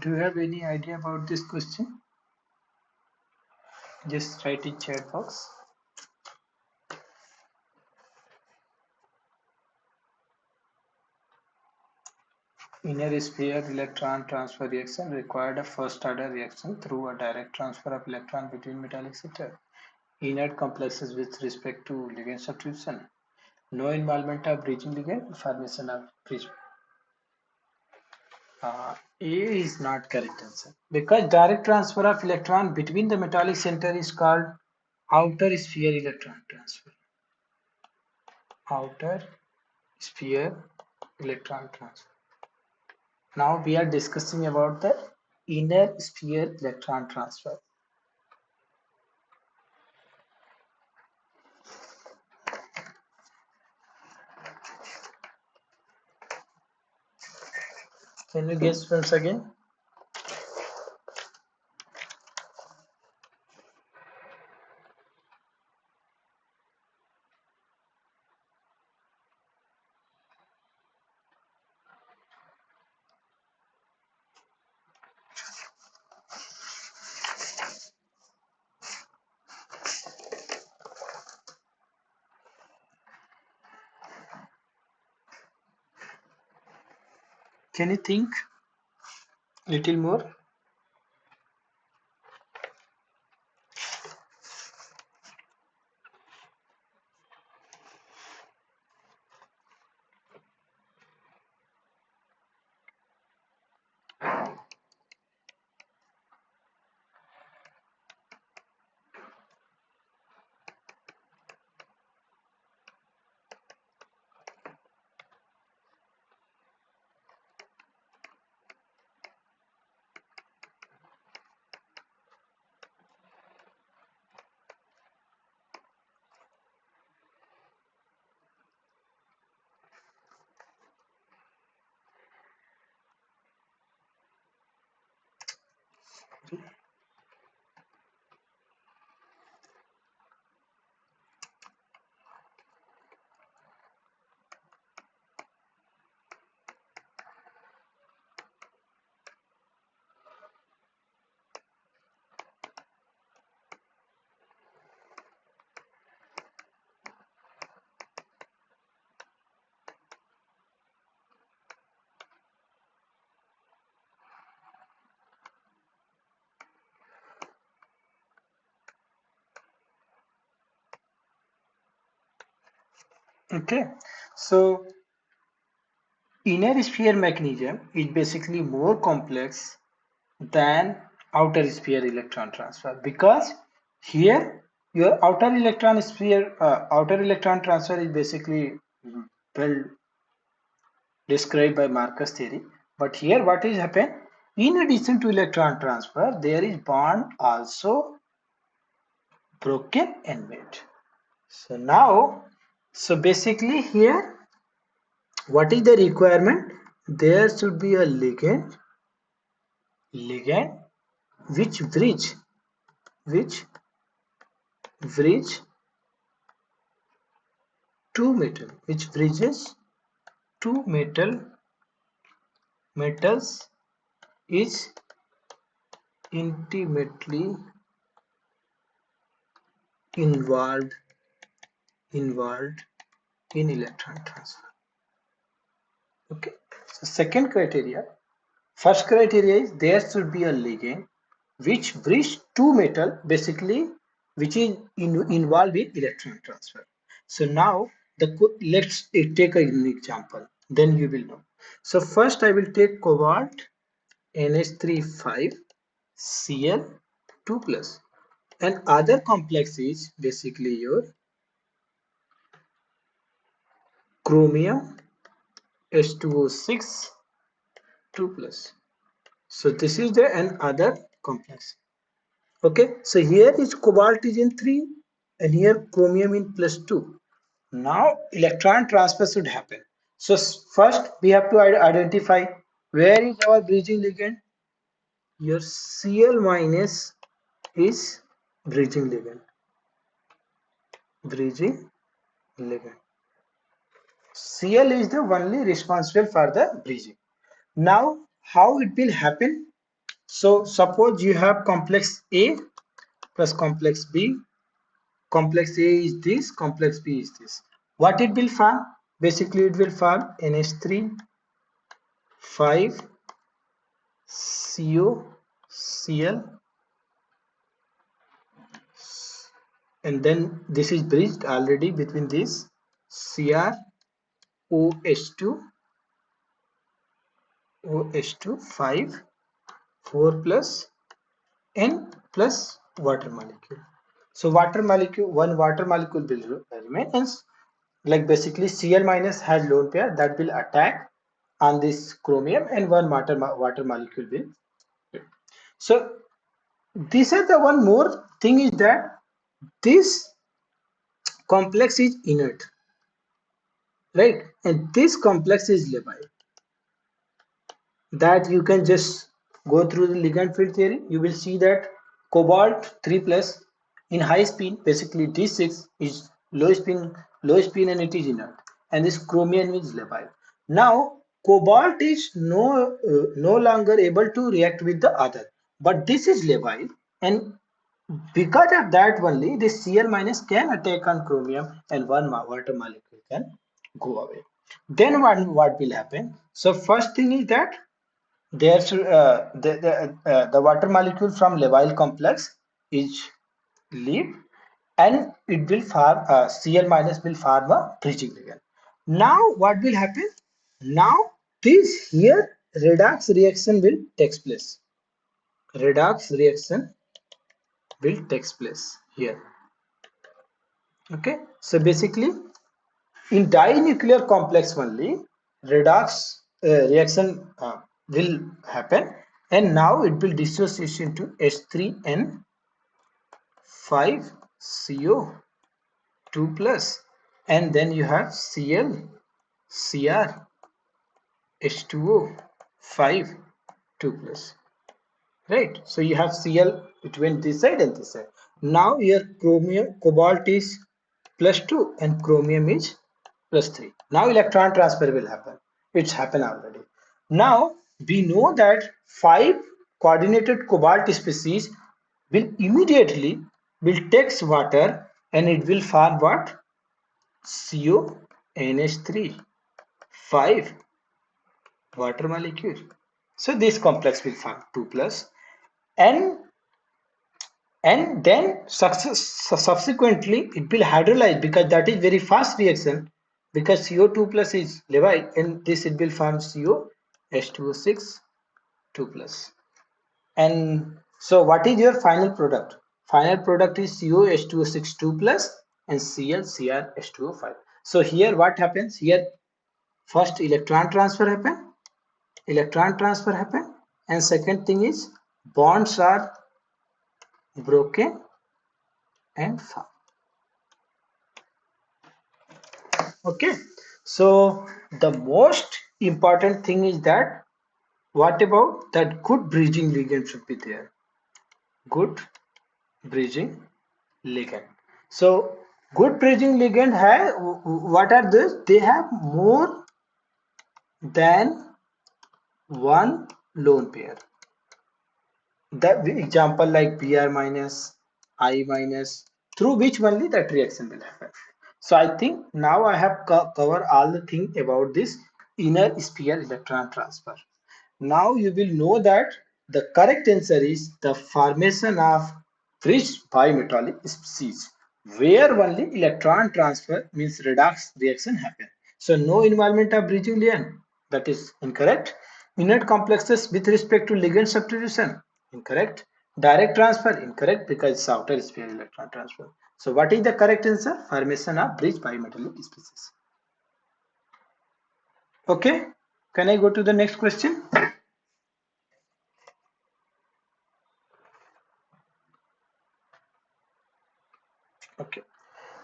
Speaker 1: Do you have any idea about this question? Just write in chat box. Inner sphere electron transfer reaction required a first order reaction through a direct transfer of electron between metallic center. Inert complexes with respect to ligand substitution. No involvement of bridging ligand, formation of bridge. A is not correct answer because direct transfer of electron between the metallic center is called outer sphere electron transfer. Outer sphere electron transfer. Now we are discussing about the inner sphere electron transfer. Can you guess once again? Can you think little more? Okay, so inner sphere mechanism is basically more complex than outer sphere electron transfer, because here your outer electron transfer is basically well described by Marcus theory. But here what is happen, in addition to electron transfer there is bond also broken and made. So now, so basically here what is the requirement, there should be a ligand which bridge two metal, which bridges two metals is intimately involved involved in electron transfer. Okay, so second criteria, first criteria is there should be a ligand which bridge two metal, basically which is involved in electron transfer. So now let's take an example, then you will know. So first I will take cobalt NH3 5 Cl 2 plus, and other complex is basically your chromium H2O6 2 plus. So this is the another complex. Okay, so here is cobalt is in 3 and here chromium in plus 2. Now electron transfer should happen. So first we have to identify where is our bridging ligand. Your Cl minus is bridging ligand. Bridging ligand. Cl is the only responsible for the bridging. Now how it will happen? So suppose you have complex A plus complex B. Complex A is this, complex B is this. What it will form? Basically it will form NH3 5 CO Cl, and then this is bridged already between this Cr OH2 OH2 5 4 plus N plus water molecule. So water molecule, one water molecule will remain, and like basically Cl minus has lone pair that will attack on this chromium, and one water molecule will. So this is the one more thing is that this complex is inert, right? And this complex is labile. That you can just go through the ligand field theory. You will see that cobalt 3 plus in high spin, basically D6 is low spin and it is inert, and this chromium is labile. Now cobalt is no longer able to react with the other, but this is labile, and because of that only this Cl minus can attack on chromium and one water molecule can go away. Then what will happen? So first thing is that there should, the water molecule from labile complex is leave, and it will form Cl minus will form a bridging ligand. Now what will happen? Now this here redox reaction will takes place. Redox reaction will takes place here. Okay, so basically in dinuclear complex only redox reaction will happen, and now it will dissociate into H3N 5CO 2 plus, and then you have Cl Cr H2O 5 2 plus, right? So you have Cl between this side and this side. Now your chromium cobalt is plus 2 and chromium is plus 3. Now electron transfer will happen. It's happened already. Now we know that 5 coordinated cobalt species will immediately will takes water, and it will form what? CONH3 5 water molecule. So this complex will form 2 plus, and then subsequently it will hydrolyze, because that is very fast reaction. because CO2 plus is Levi, and this it will form CO H2O6 2 plus. And so what is your final product? Final product is CO H2O6 2 plus and Cl Cr H2O5. So here what happens? Here first electron transfer happen, and second thing is bonds are broken and formed. Okay, so the most important thing is that what about that good bridging ligand should be there. Good bridging ligand. So good bridging ligand have, what are these? They have more than one lone pair. The example like Br minus, I minus, through which only that reaction will happen. So I think now I have covered all the thing about this inner sphere electron transfer. Now you will know that the correct answer is the formation of bridge bimetallic species, where only electron transfer means redox reaction happen. So no involvement of bridging ligand, that is incorrect. Inert complexes with respect to ligand substitution, incorrect. Direct transfer, incorrect, because it's outer sphere electron transfer. So what is the correct answer? Formation of bridge bimetallic species. Okay, can I go to the next question? Okay.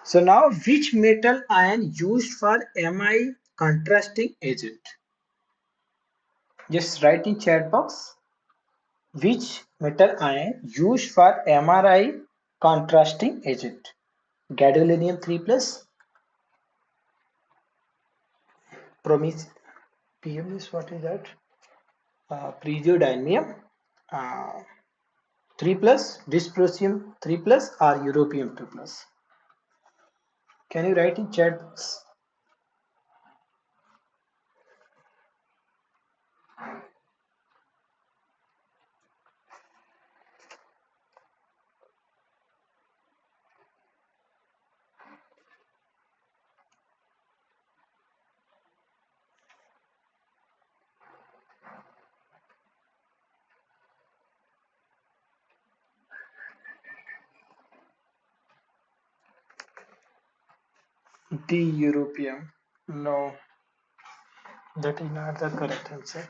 Speaker 1: So now which metal ion used for Mi contrasting agent? Just write in chat box which metal ion used for MRI contrasting agent. Gadolinium 3 plus, promise PM is what is that? Presiodymium 3 plus, dysprosium 3 plus or europium 2 plus. Can you write in chat box? The europium. No, that is not the correct answer.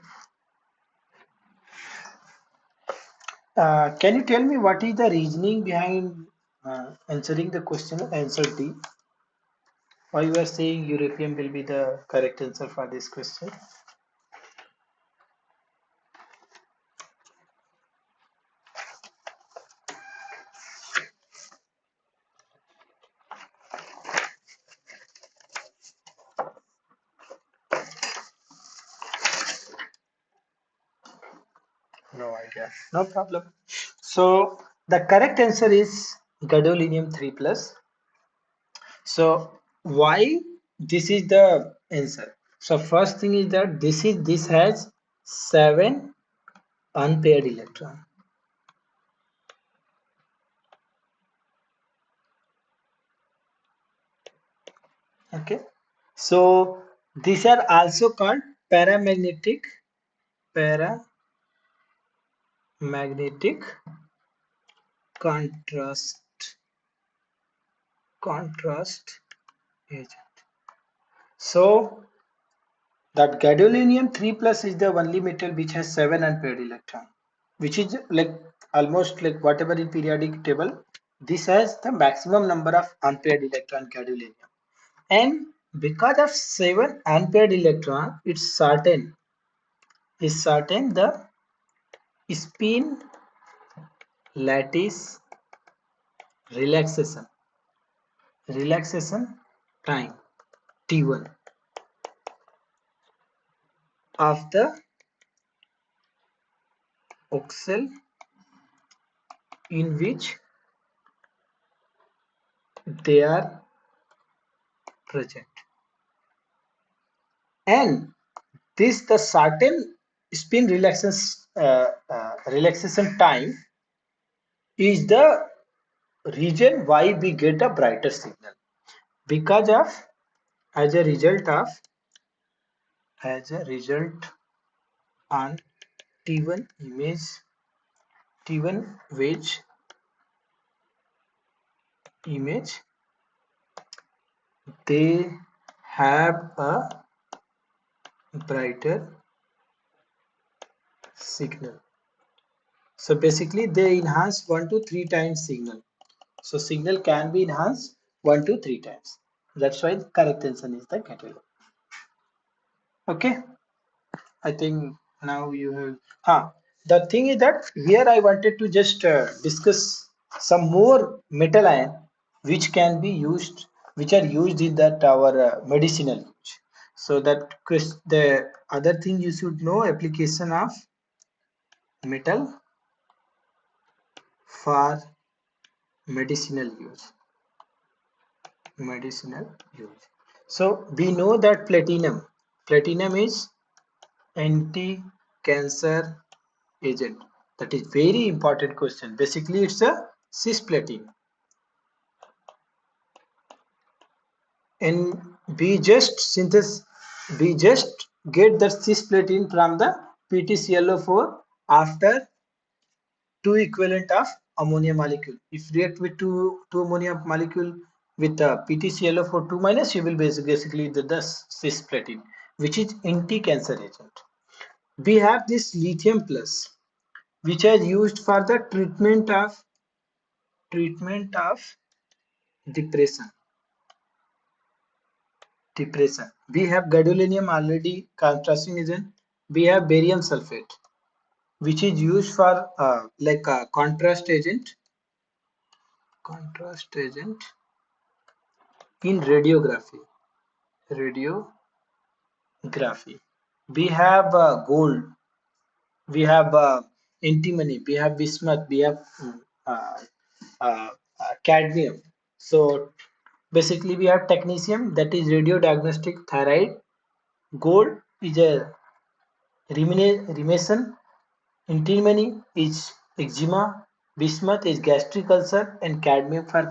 Speaker 1: Can you tell me what is the reasoning behind answering the question answer D? Why you are saying European will be the correct answer for this question? No idea. No problem. So the correct answer is gadolinium 3 plus. So why this is the answer? So first thing is that this has 7 unpaired electron. Okay. So these are also called paramagnetic contrast agent. So that gadolinium 3 plus is the only metal which has 7 unpaired electron, which is like almost like whatever in periodic table. This has the maximum number of unpaired electron gadolinium, and because of 7 unpaired electron, it's certain the spin lattice relaxation time T1 of the oxel in which they are present, and this the certain spin relaxation time is the reason why we get a brighter signal, because of as a result of on T1 image, they have a brighter signal. So basically they enhance 1 to 3 times signal. So signal can be enhanced 1 to 3 times. That's why the correct answer is the catalog. Okay, I think now you have. The thing is that here I wanted to just discuss some more metal ion which can be used, which are used in that our medicinal use. So that the other thing you should know, application of metal for medicinal use. Medicinal use. So we know that platinum is anti-cancer agent. That is very important question. Basically, it's a cisplatin, and we just get the cisplatin from the PTClO4 after two equivalent of ammonia molecule. If react with two ammonia molecule with PTClO4 2 minus, you will basically the cisplatin, which is anti-cancer agent. We have this lithium plus, which is used for the treatment of depression. We have gadolinium already contrasting agent. We have barium sulfate, which is used for like a contrast agent in radiography. Radiography. We have gold. We have antimony. We have bismuth. We have uh, cadmium. So basically, we have technetium, that is radio diagnostic thyroid. Gold is a remission. Antimony is eczema. Bismuth is gastric ulcer, and cadmium for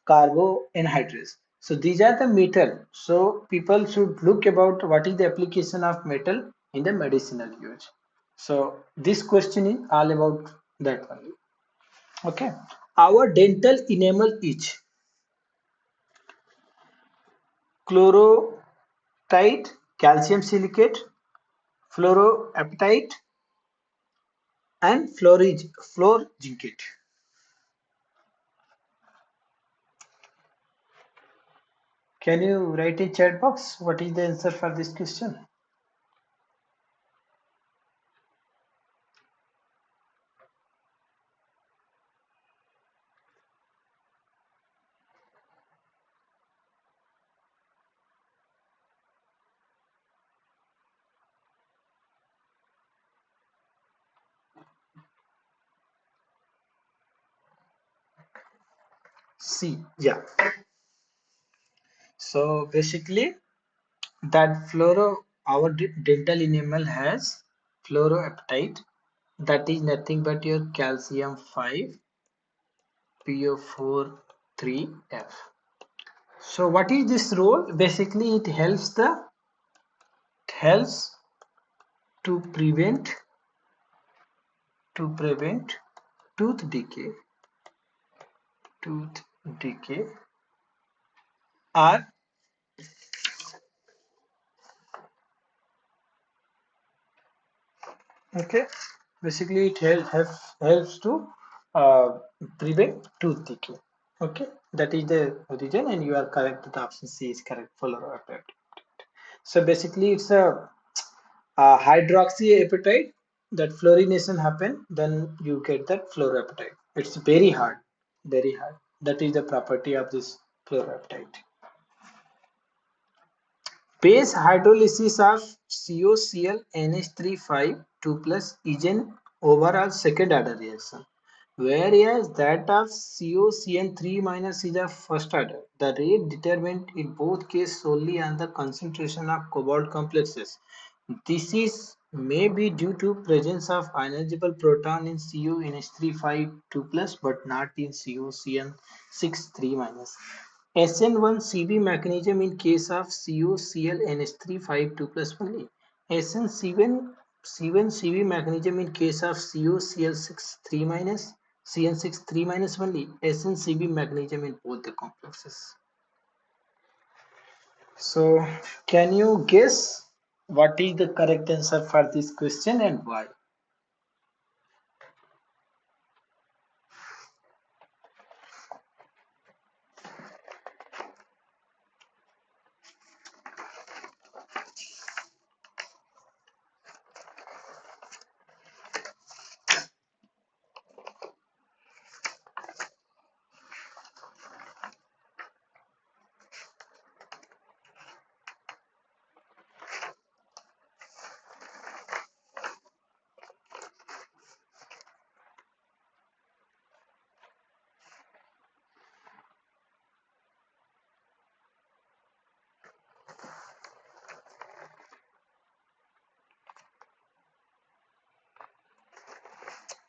Speaker 1: carbo anhydrase. So these are the metal. So people should look about what is the application of metal in the medicinal use. So this question is all about that only. Okay. Our dental enamel is chlorotide, calcium silicate, fluoroapatite, and fluorzincate. Can you write in chat box what is the answer for this question? C. Yeah. So basically that our dental enamel has fluoroapatite, that is nothing but your calcium 5 PO4 3F. So what is this role? Basically it helps to prevent tooth decay tooth decay or okay, basically it helps to uh, prevent tooth decay. Okay, that is the reason, and you are correct. The option C is correct. Fluoroapatite. So basically it's a hydroxyapatite that fluorination happen, then you get that fluoroapatite. It's very hard, very hard. That is the property of this fluoroapatite. Base hydrolysis of COCl NH3 2 plus is an overall second order reaction, whereas that of COCl3 minus is a first order. The rate determined in both cases solely on the concentration of cobalt complexes. This is may be due to presence of ionizable proton in CONH3 2 plus but not in COCl6 3 minus. SN1CB mechanism in case of COCl NH3 5 2 plus only. SN7CB mechanism in case of COCl6 3 minus CN6 3 minus only. SNCB mechanism in both the complexes. So can you guess what is the correct answer for this question and why?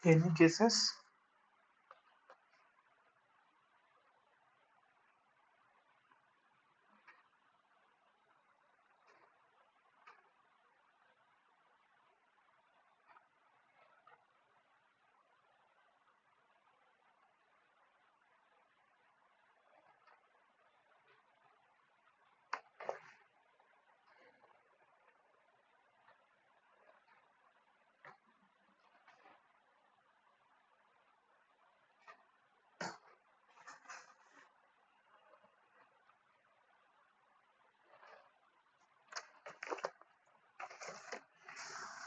Speaker 1: Any guesses?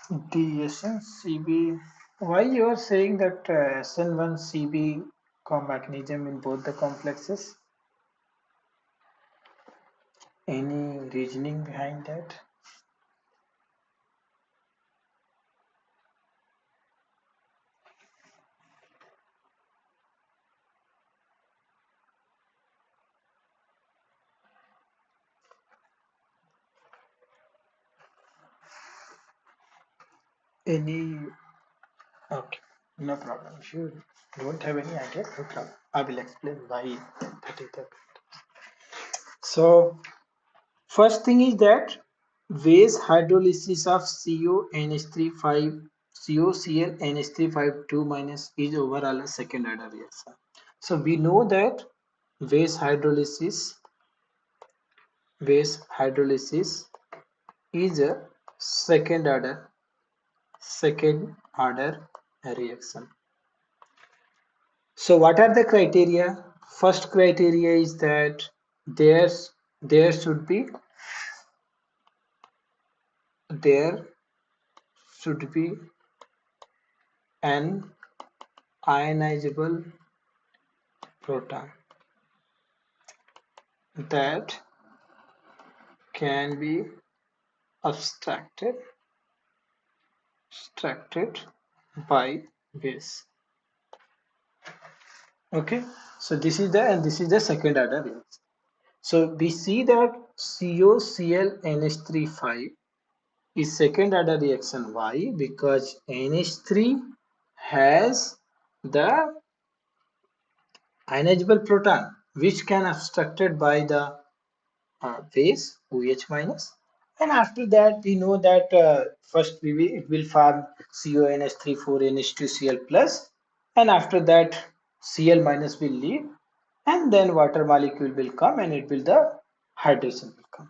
Speaker 1: The SNCB, why you are saying that SN1CB mechanism in both the complexes? Any reasoning behind that? Any? Okay, no problem. If you don't have any idea, no problem. I will explain why that is the. So first thing is that Weiss hydrolysis of CONH35 COCl NH3 5 2 minus is overall a second order reaction. So we know that Weiss hydrolysis is a second order reaction. So what are the criteria? First criteria is that there should be an ionizable proton that can be abstracted by Weiss. Okay, so this is the second order reaction. So we see that COCl NH3 5 is second order reaction. Why? Because NH3 has the ionizable proton which can abstracted by the base OH minus, and after that we know that first it will form CONH3 4NH2Cl plus, and after that Cl minus will leave, and then water molecule will come and it will the hydration will come.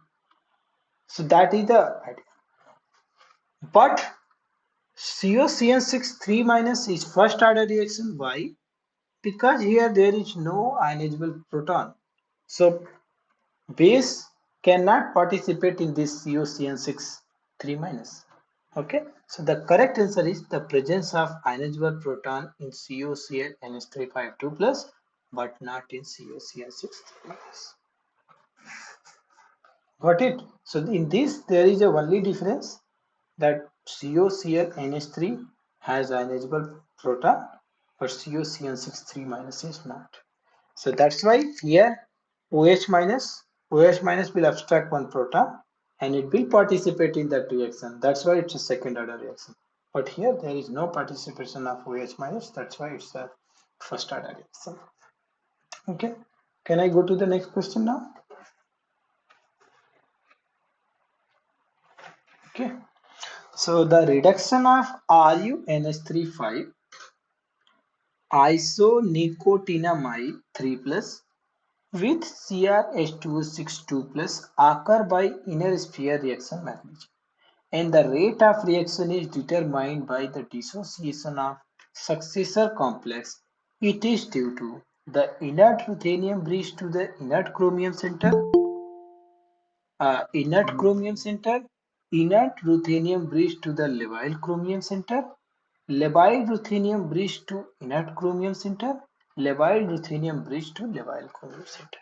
Speaker 1: So that is the idea. But COCN6 3 minus is first order reaction. Why? Because here there is no ionizable proton. So base cannot participate in this COCN6 3 minus. Okay, so the correct answer is the presence of ionizable proton in COCl NH3 5 2 plus, but not in COCN6 3 minus. Got it? So in this there is a only difference that COCl NH3 has ionizable proton, but COCN6 3 minus is not. So that's why here OH minus will abstract one proton and it will participate in that reaction. That's why it's a second order reaction. But here there is no participation of OH minus. That's why it's a first order reaction. Okay. Can I go to the next question now? Okay. So the reduction of RuNH35 isonicotinamide 3 plus with CrH2O6 plus occur by inner sphere reaction mechanism, and the rate of reaction is determined by the dissociation of successor complex. It is due to the inert ruthenium bridge to the inert chromium center, inert chromium center, inert ruthenium bridge to the labile chromium center, labile ruthenium bridge to inert chromium center, labile ruthenium bridge to labile chromium center.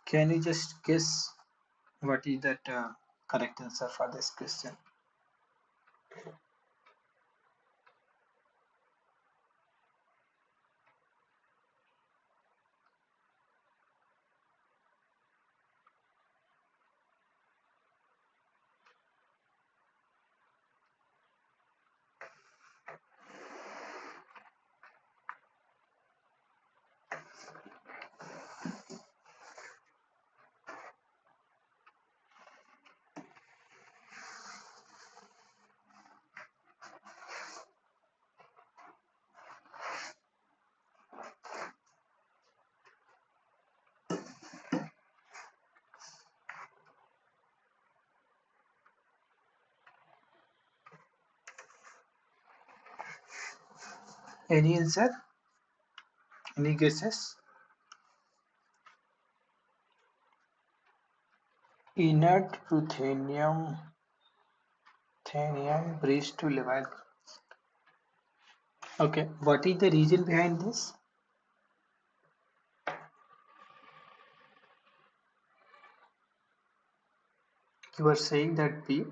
Speaker 1: Can you just guess what is that correct answer for this question? Any answer? Any guesses? Inert ruthenium bridge to labile. Okay, what is the reason behind this? You are saying that B,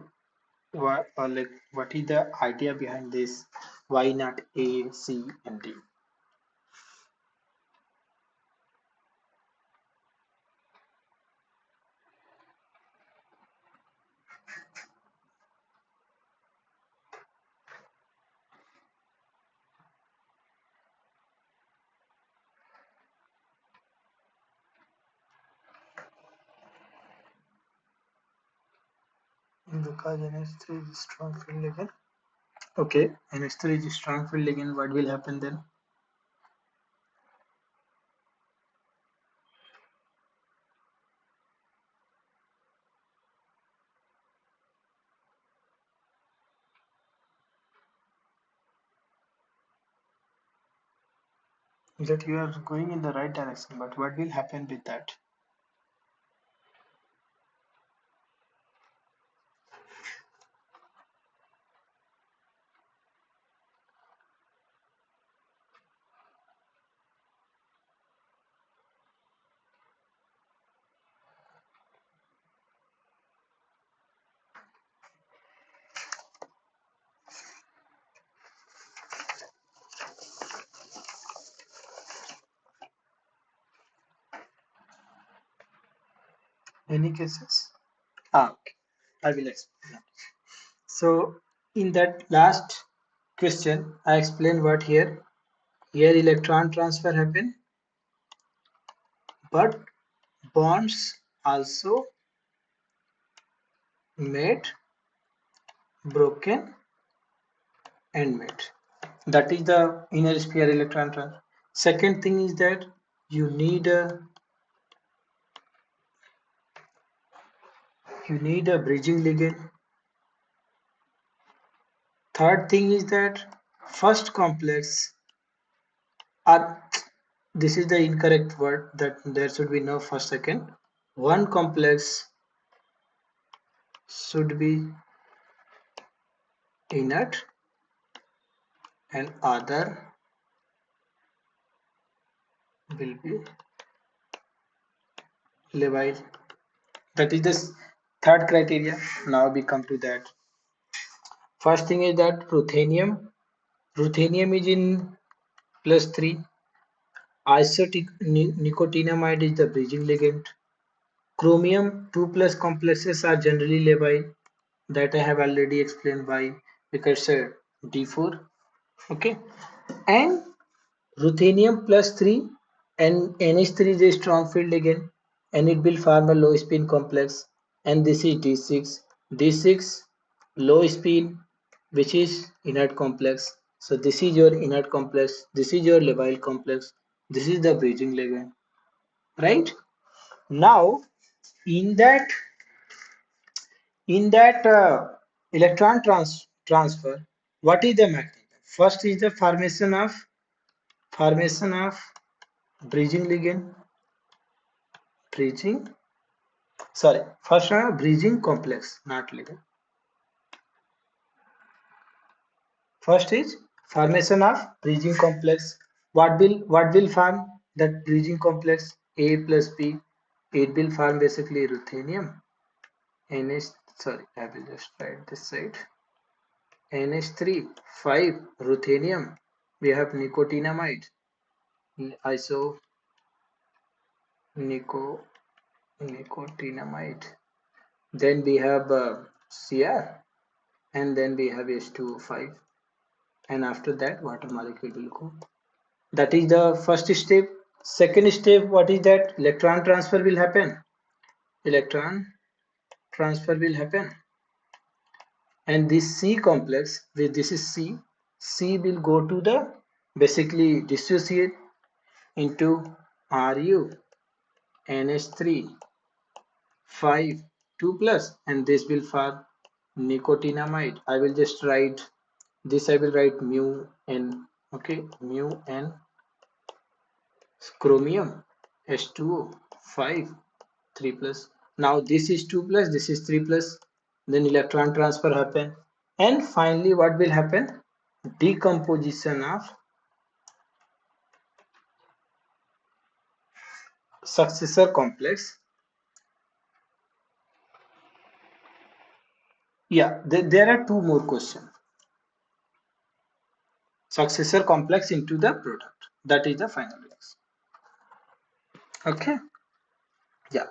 Speaker 1: what, or like what is the idea behind this? Why not A, C, and D? Because NH3 is strong field ligand. Okay, NH3 is strong field ligand. What will happen then? That you are going in the right direction, but what will happen with that? Any cases? Okay, I will explain. So in that last question, I explained what here. Here electron transfer happen, but bonds also made, broken, and made. That is the inner sphere electron transfer. Second thing is that you need a bridging ligand. Third thing is that first complex are, this is the incorrect word, that there should be no first second. One complex should be inert and other will be labile. That is the third criteria. Now we come to that. First thing is that ruthenium. Ruthenium is in +3. Isonicotinamide is the bridging ligand. Chromium 2 plus complexes are generally labile. that I have already explained by because D4. Okay, and ruthenium plus 3 and NH3 is a strong field again, and it will form a low spin complex, and this is D6. D6 low spin, which is inert complex. So this is your inert complex, this is your labile complex, this is the bridging ligand, right? Now in that electron transfer, what is the mechanism? First is the formation of bridging ligand, bridging, sorry, first bridging complex, not ligand. First is formation of bridging complex. What will form that bridging complex? A plus B. It will form basically ruthenium. NH, sorry, I will just write this side. NH3, 5 ruthenium. We have nicotinamide, iso nico nicotinamide. Then we have Cr, and then we have H2O5, and after that water molecule will go. That is the first step. Second step, what is that? Electron transfer will happen. Electron transfer will happen, and this C complex, this is C will go to the basically dissociate into Ru NH3 5 2 plus, and this will form nicotinamide. I will just write this. I will write mu n. Okay, mu n chromium H2O 5 3 plus. Now this is 2 plus, this is 3 plus. Then electron transfer happen, and finally what will happen? Decomposition of successor complex. Yeah, there are two more questions. Successor complex into the product. That is the final reaction. Okay. Yeah.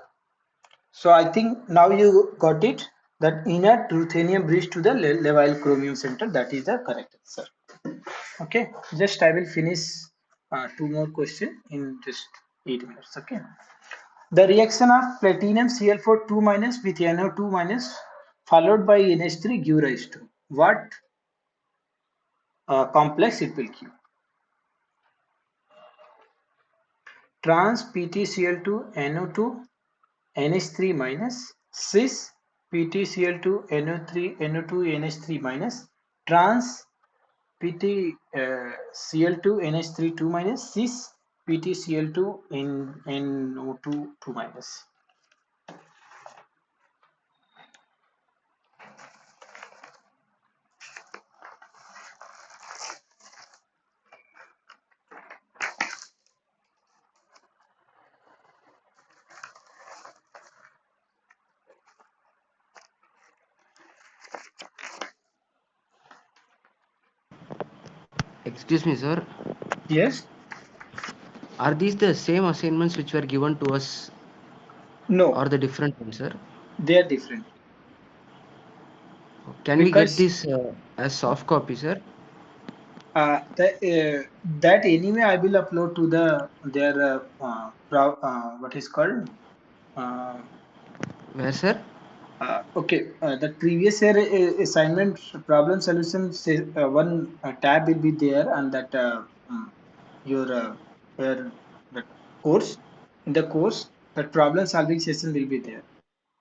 Speaker 1: So I think now you got it. That inert ruthenium bridge to the labile chromium center. That is the correct answer. Okay. Just I will finish two more questions in just 8 minutes. Okay. The reaction of platinum Cl4 2 minus with NO2 minus followed by NH3 give rise to what complex it will give? Trans PtCl2 NO2 NH3 minus cis PtCl2 NO3 NO2 NH3 minus trans PtCl2 NH3 2 minus cis PtCl2 NO2 2 minus.
Speaker 2: Excuse me, sir.
Speaker 1: Yes?
Speaker 2: Are these the same assignments which were given to us or
Speaker 1: No,
Speaker 2: the different ones, sir?
Speaker 1: they are different
Speaker 2: Can we get
Speaker 1: because
Speaker 2: this as soft copy, sir?
Speaker 1: that anyway I will upload to their what is called uh,
Speaker 2: Where, sir?
Speaker 1: okay, the previous year assignment problem solution one tab will be there, and that your where the course, in the course that problem solving session will be there.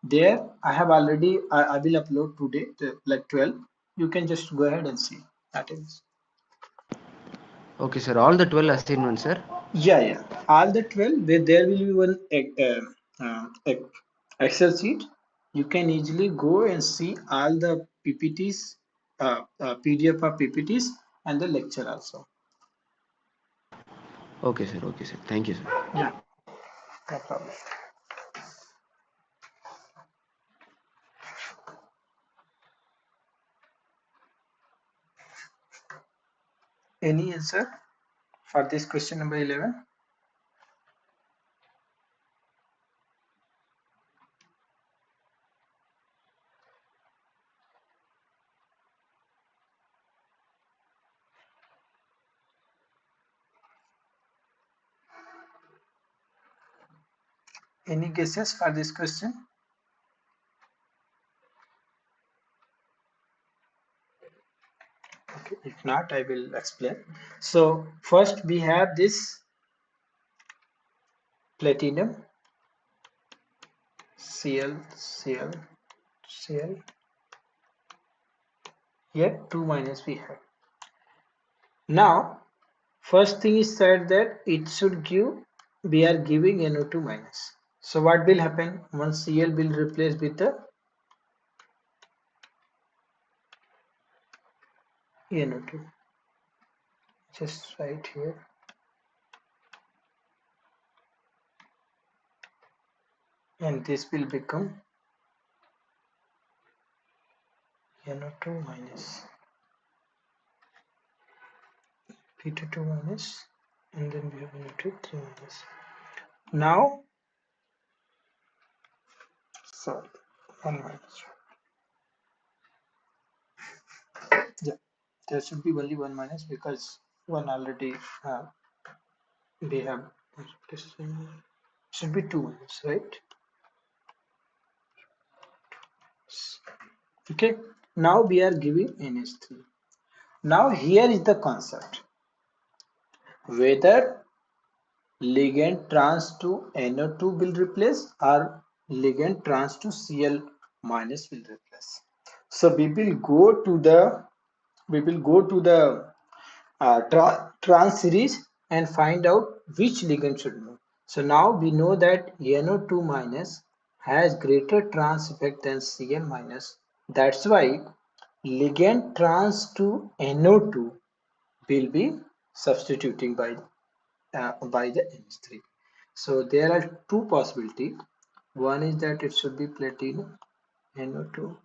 Speaker 1: There I have already I will upload today like 12. You can just go ahead and see. That is.
Speaker 2: Okay, sir. All the 12 assignments, sir.
Speaker 1: Yeah, yeah. All the 12, where there will be one Excel sheet. You can easily go and see all the PPTs, PDF of PPTs, and the lecture also.
Speaker 2: Okay, sir. Okay, sir. Thank you, sir.
Speaker 1: Yeah, no problem. Any answer for this question number 11? Any guesses for this question? Okay, if not, I will explain. So first we have this platinum Cl Cl Cl. Here 2 minus we have. Now first thing is said that it should give, we are giving NO2 minus. So what will happen? One Cl will replace with the NO2. Just right here. And this will become NO2 minus P22 minus, and then we have NO2 3 minus. Now, sorry, 1 minus. Yeah, there should be only 1 minus because 1 already we have. This should be 2 minus, right? Okay, now we are giving NH3. Now here is the concept. Whether ligand trans to NO2 will replace or ligand trans to Cl minus will replace. So we will go to the trans series and find out which ligand should move. So now we know that NO2 minus has greater trans effect than Cl minus. That's why ligand trans to NO2 will be substituting by the NH3. So there are two possibilities. One is that it should be platinum NO2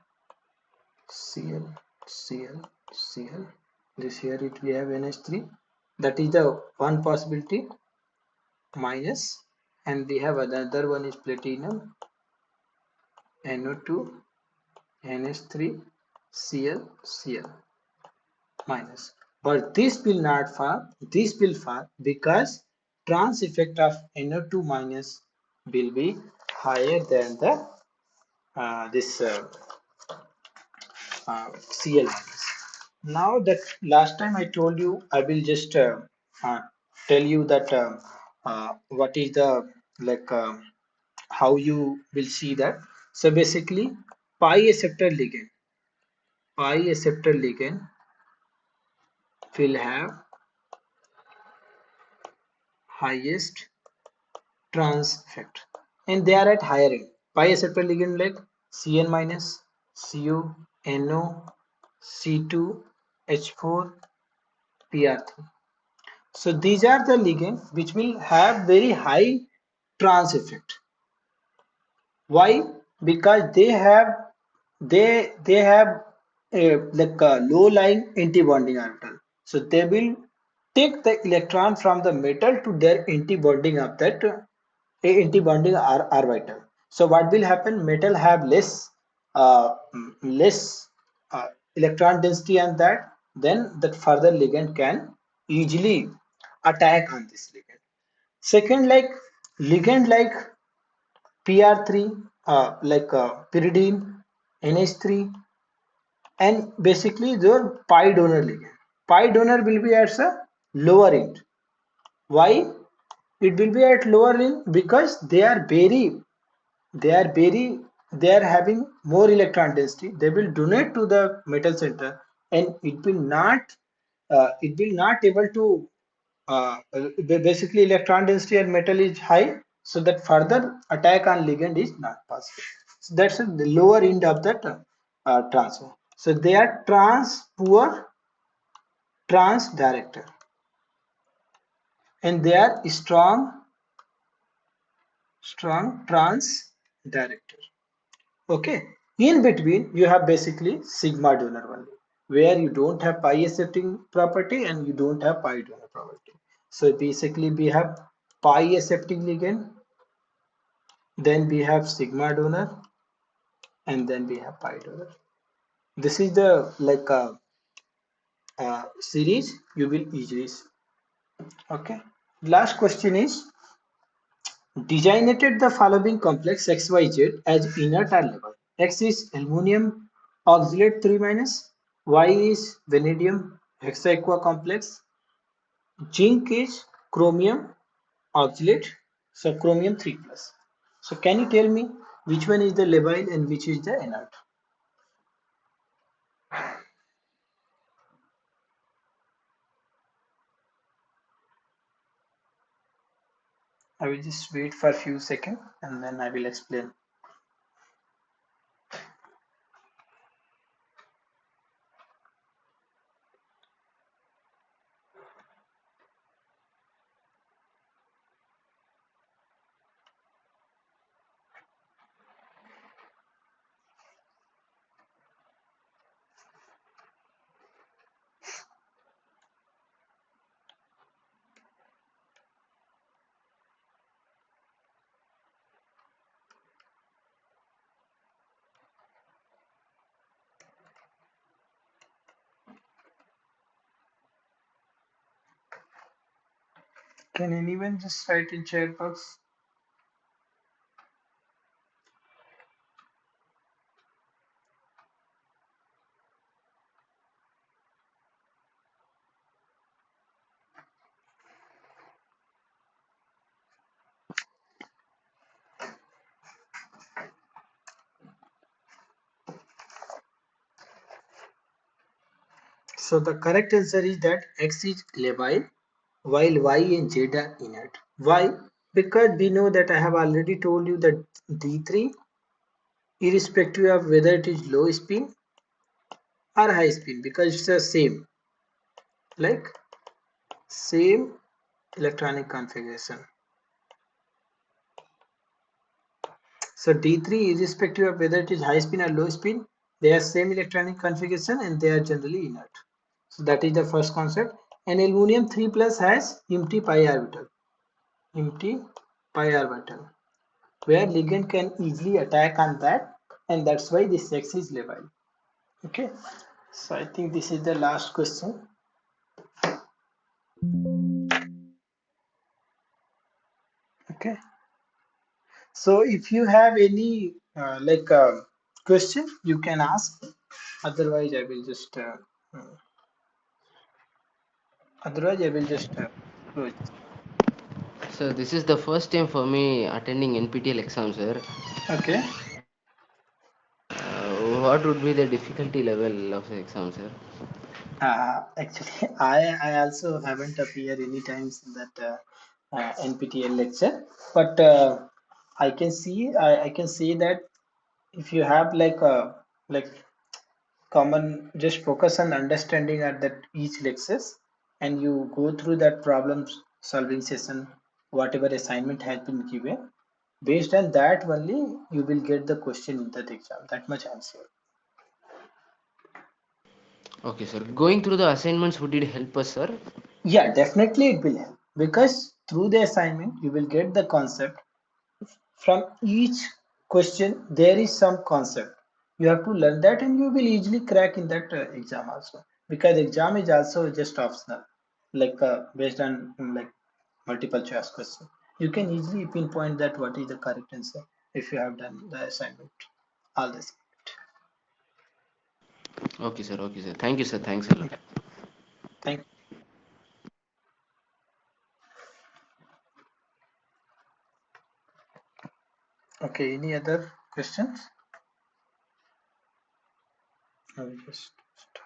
Speaker 1: Cl Cl Cl. This here it we have NH3. That is the one possibility minus, and we have another one is platinum NO2 NH3 Cl Cl minus. But this will not fall, this will fall because trans effect of NO2 minus will be higher than the this Cl minus. Now that last time I told you, I will just tell you that what is the like how you will see that. So basically, pi acceptor ligand will have highest trans effect, and they are at higher end. Pi acceptor ligand like Cn minus, Cu, No, C2, H4, Pr3. So these are the ligands which will have very high trans effect. Why? Because they have like a low lying anti-bonding orbital. So they will take the electron from the metal to their anti-bonding of that anti-bonding orbital. So what will happen? Metal have less electron density on that. Then that further ligand can easily attack on this ligand. Second, like ligand like PR3, pyridine, NH3, and basically their pi donor ligand. Pi donor will be at a lower end. Why? It will be at lower end because they are they are having more electron density. They will donate to the metal center, and it will not able to basically electron density and metal is high, so that further attack on ligand is not possible. So that's the lower end of that transfer. So they are poor trans director, and they are strong trans director. Okay, in between you have basically sigma donor only, where you don't have pi accepting property and you don't have pi donor property. So basically we have pi accepting ligand, then we have sigma donor, and then we have pi donor. This is the series you will easily see. Okay, last question is Designated the following complex XYZ as inert or level. X is aluminum oxalate 3 minus, Y is vanadium hexaaqua complex, zinc is chromium oxalate, so chromium 3 plus. So can you tell me which one is the labile and which is the inert? I will just wait for a few seconds and then I will explain. Can anyone just write in chat box? So the correct answer is that X is labile while Y and Z are inert. Why? Because we know that I have already told you that D3, irrespective of whether it is low spin or high spin, because it's the same, like same electronic configuration. So D3, irrespective of whether it is high spin or low spin, they have same electronic configuration and they are generally inert. So that is the first concept. And aluminum 3 plus has empty pi orbital. Empty pi orbital, where ligand can easily attack on that, and that's why this X is labile. Okay, so I think this is the last question. Okay, so if you have any question, you can ask. Otherwise, I will just close.
Speaker 2: So this is the first time for me attending NPTEL exam, sir.
Speaker 1: Okay.
Speaker 2: What would be the difficulty level of the exam, sir?
Speaker 1: Actually, I also haven't appeared any times in that NPTEL lecture, but I can see that if you have like common, just focus on understanding at that each lectures, and you go through that problem solving session, whatever assignment has been given. Based on that only, you will get the question in that exam. That much I'm sure.
Speaker 2: Okay, sir. Going through the assignments, would it help us, sir?
Speaker 1: Yeah, definitely it will help because through the assignment you will get the concept. From each question there is some concept, you have to learn that and you will easily crack in that exam also, because exam is also just optional, based on multiple choice question. You can easily pinpoint that what is the correct answer if you have done the assignment, all this.
Speaker 2: Okay, sir. Okay, sir. Thank you, sir. Thanks a lot.
Speaker 1: Okay, thank you. Okay, any other questions? I will just stop.